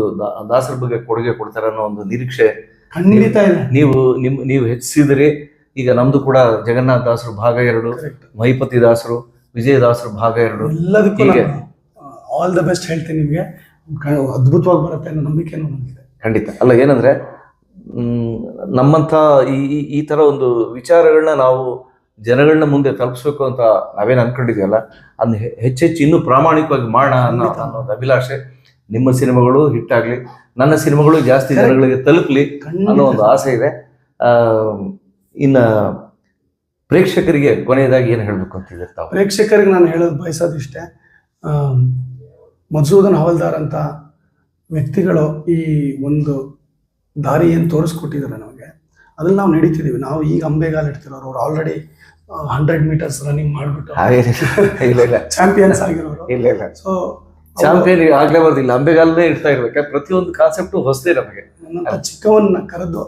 ದಾಸರ ಬಗ್ಗೆ ಕೊಡುಗೆ ಕೊಡ್ತಾರೆ ಅನ್ನೋ ಒಂದು ನಿರೀಕ್ಷೆ ಖಂಡಿತ ಇದೆ. ನೀವು ಹೆಚ್ಚಿಸಿದ್ರಿ. ಈಗ ನಮ್ದು ಕೂಡ ಜಗನ್ನಾಥ ದಾಸರು ಭಾಗ 2, ಮಹಿಪತಿ ದಾಸರು, ವಿಜಯದಾಸರು ಭಾಗ 2, ಎಲ್ಲದಕ್ಕೂ ಆಲ್ ದ ಬೆಸ್ಟ್ ಹೇಳ್ತೀನಿ ನಿಮಗೆ. ಅದ್ಭುತವಾಗಿ ಬರುತ್ತೆ ಅನ್ನೋ ನಂಬಿಕೆನೂ ನಮಗಿದೆ. ಖಂಡಿತ. ಅಲ್ಲ, ಏನಂದ್ರೆ ನಮ್ಮಂಥ ಈ ಥರ ಒಂದು ವಿಚಾರಗಳನ್ನ ನಾವು ಜನಗಳನ್ನ ಮುಂದೆ ತಲುಪಿಸ್ಬೇಕು ಅಂತ ನಾವೇನು ಅನ್ಕೊಂಡಿದ್ವಲ್ಲ ಅದನ್ನ ಹೆಚ್ಚೆಚ್ಚು ಇನ್ನೂ ಪ್ರಾಮಾಣಿಕವಾಗಿ ಮಾಡೋಣ ಅನ್ನೋದು ಅಭಿಲಾಷೆ. ನಿಮ್ಮ ಸಿನಿಮಾಗಳು ಹಿಟ್ಟಾಗಲಿ, ನನ್ನ ಸಿನಿಮಾಗಳು ಜಾಸ್ತಿ ಜನಗಳಿಗೆ ತಲುಪಲಿ ಅನ್ನೋ ಒಂದು ಆಸೆ ಇದೆ. ಇನ್ನು ಪ್ರೇಕ್ಷಕರಿಗೆ ಕೊನೆಯದಾಗಿ ಏನು ಹೇಳಬೇಕು ಅಂತಿದೆ ತಾವು? ಪ್ರೇಕ್ಷಕರಿಗೆ ನಾನು ಹೇಳೋದು ಬಯಸೋದಿಷ್ಟೇ, ಮಧುಸೂದನ್ ಹವಾಲ್ದಾರ್ ಅಂತ ವ್ಯಕ್ತಿಗಳು ಈ ಒಂದು ದಾರಿ ಏನು ತೋರಿಸ್ಕೊಟ್ಟಿದ್ದಾರೆ ನಮಗೆ, ಅದ್ರಲ್ಲಿ ನಾವು ನಡೀತಿದ್ದೀವಿ. ನಾವು ಈಗ ಅಂಬೆಗಾಲ್ ಇಡ್ತಿರೋರು, ಅವ್ರು ಆಲ್ರೆಡಿ 100 ಮೀಟರ್ಸ್ ರನ್ನಿಂಗ್ ಮಾಡಿಬಿಟ್ಟು ಚಾಂಪಿಯನ್ಸ್ ಆಗಿರೋರು. ಸೊ ಚಾಂಪಿಯನ್ ಆಗ್ಲೇಬಾರ್ದಿಲ್ಲ, ಅಂಬೆಗಾಲೇ ಇಡ್ತಾ ಇರ್ಬೇಕು. ಪ್ರತಿಯೊಂದು ಕಾನ್ಸೆಪ್ಟು ಹೊಸದೇ ನಮಗೆ. ನನ್ನಂಥ ಚಿಕ್ಕವನ್ನ ಕರೆದು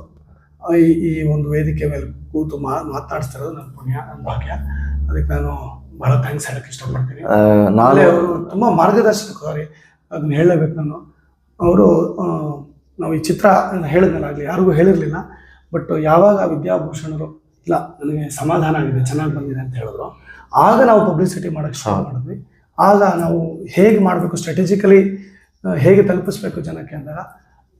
ಈ ಒಂದು ವೇದಿಕೆ ಮೇಲೆ ಕೂತು ಮಾತನಾಡಿಸ್ತಿರೋದು ನನ್ನ ಪುಣ್ಯ, ನನ್ನ ಭಾಗ್ಯ. ಅದಕ್ಕೆ ನಾನು ಬಹಳ ಥ್ಯಾಂಕ್ಸ್ ಹೇಳಕ್ಕೆ ಇಷ್ಟಪಡ್ತೀನಿ. ನಾಳೆ ಅವರು ತುಂಬ ಮಾರ್ಗದರ್ಶಕರು, ಅದನ್ನ ಹೇಳಬೇಕು ನಾನು. ಅವರು ನಾವು ಈ ಚಿತ್ರ ಹೇಳಿದ್ನಲ್ಲಾಗಲಿ ಯಾರಿಗೂ ಹೇಳಿರಲಿಲ್ಲ, ಬಟ್ ಯಾವಾಗ ವಿದ್ಯಾಭೂಷಣರು ಇಲ್ಲ ನನಗೆ ಸಮಾಧಾನ ಆಗಿದೆ, ಚೆನ್ನಾಗಿ ಬಂದಿದೆ ಅಂತ ಹೇಳಿದ್ರು, ಆಗ ನಾವು ಪಬ್ಲಿಸಿಟಿ ಮಾಡೋಕ್ಕೆ ಶುರು ಮಾಡಿದ್ವಿ. ಆಗ ನಾವು ಹೇಗೆ ಮಾಡಬೇಕು, ಸ್ಟ್ರಾಟಜಿಕಲಿ ಹೇಗೆ ತಲುಪಿಸ್ಬೇಕು ಜನಕ್ಕೆ ಅಂದಾಗ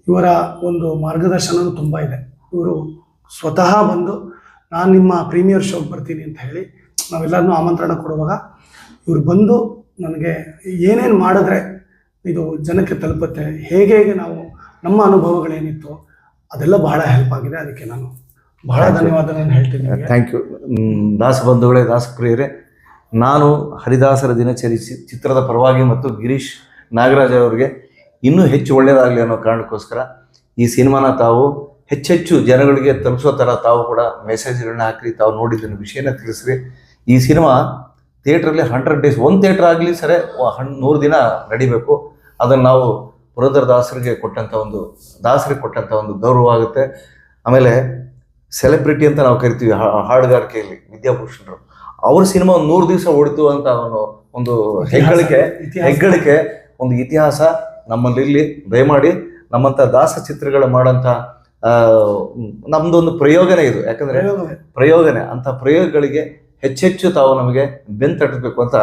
ಇವರ ಒಂದು ಮಾರ್ಗದರ್ಶನವೂ ತುಂಬ ಇದೆ. ಇವರು ಸ್ವತಃ ಬಂದು ನಾನು ನಿಮ್ಮ ಪ್ರೀಮಿಯರ್ ಶೋಗೆ ಬರ್ತೀನಿ ಅಂತ ಹೇಳಿ ನಾವೆಲ್ಲರನ್ನೂ ಆಮಂತ್ರಣ ಕೊಡುವಾಗ ಇವರು ಬಂದು ನನಗೆ ಏನೇನು ಮಾಡಿದ್ರೆ ಇದು ಜನಕ್ಕೆ ತಲುಪುತ್ತೆ, ಹೇಗೆ ನಾವು ನಮ್ಮ ಅನುಭವಗಳೇನಿತ್ತು ಅದೆಲ್ಲ ಬಹಳ ಹೆಲ್ಪ್ ಆಗಿದೆ. ಅದಕ್ಕೆ ನಾನು ಬಹಳ ಧನ್ಯವಾದಗಳನ್ನು ಹೇಳ್ತೀನಿ. Thank you. ದಾಸ ಬಂಧುಗಳೇ, ದಾಸಪ್ರಿಯರೇ, ನಾನು ಹರಿದಾಸರ ದಿನಚರಿ ಚಿತ್ರದ ಪರವಾಗಿ ಮತ್ತು ಗಿರೀಶ್ ನಾಗರಾಜ್ ಅವರಿಗೆ ಇನ್ನೂ ಹೆಚ್ಚು ಒಳ್ಳೆಯದಾಗಲಿ ಅನ್ನೋ ಕಾರಣಕ್ಕೋಸ್ಕರ ಈ ಸಿನಿಮಾನ ತಾವು ಹೆಚ್ಚೆಚ್ಚು ಜನಗಳಿಗೆ ತಲುಪಿಸೋ ಥರ ತಾವು ಕೂಡ ಮೆಸೇಜ್ಗಳನ್ನ ಹಾಕಿ, ತಾವು ನೋಡಿದ್ದನ್ನು ವಿಷಯನ ತಿಳಿಸ್ರಿ. ಈ ಸಿನಿಮಾ ಥಿಯೇಟ್ರಲ್ಲಿ 100 ಡೇಸ್, ಒಂದು ಥಿಯೇಟ್ರ್ ಆಗಲಿ ಸರಿ 100 ದಿನ ನಡಿಬೇಕು. ಅದನ್ನು ನಾವು ಪುರಂದರದಾಸರಿಗೆ ಕೊಟ್ಟಂಥ ಒಂದು ಗೌರವ ಆಗುತ್ತೆ. ಆಮೇಲೆ ಸೆಲೆಬ್ರಿಟಿ ಅಂತ ನಾವು ಕರಿತೀವಿ ಹಾಡುಗಾರಿಕೆಯಲ್ಲಿ ವಿದ್ಯಾಭೂಷಣರು, ಅವ್ರ ಸಿನಿಮಾ 100 ದಿವಸ ಓಡಿತು ಅಂತ ಒಂದು ಹೆಗ್ಗಳಿಕೆ ಒಂದು ಇತಿಹಾಸ ನಮ್ಮಲ್ಲಿ. ದಯಮಾಡಿ ನಮ್ಮಂಥ ದಾಸ ಚಿತ್ರಗಳ ಮಾಡೋಂಥ ನಮ್ದೊಂದು ಪ್ರಯೋಗನೇ ಇದು, ಯಾಕಂದ್ರೆ ಪ್ರಯೋಗನೇ ಅಂಥ ಪ್ರಯೋಗಗಳಿಗೆ ಹೆಚ್ಚೆಚ್ಚು ತಾವು ನಮಗೆ ಬೆನ್ನು ತಟ್ಟಬೇಕು ಅಂತ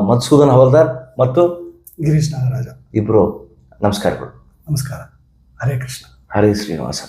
ಮಧುಸೂದನ್ ಹವಾಲ್ದಾರ್ ಮತ್ತು ಗಿರೀಶ್ ನಾಗರಾಜ ಇಬ್ರು ನಮಸ್ಕಾರಗಳು. ನಮಸ್ಕಾರ. ಹರೇ ಕೃಷ್ಣ. ಹರೇ ಶ್ರೀನಿವಾಸ.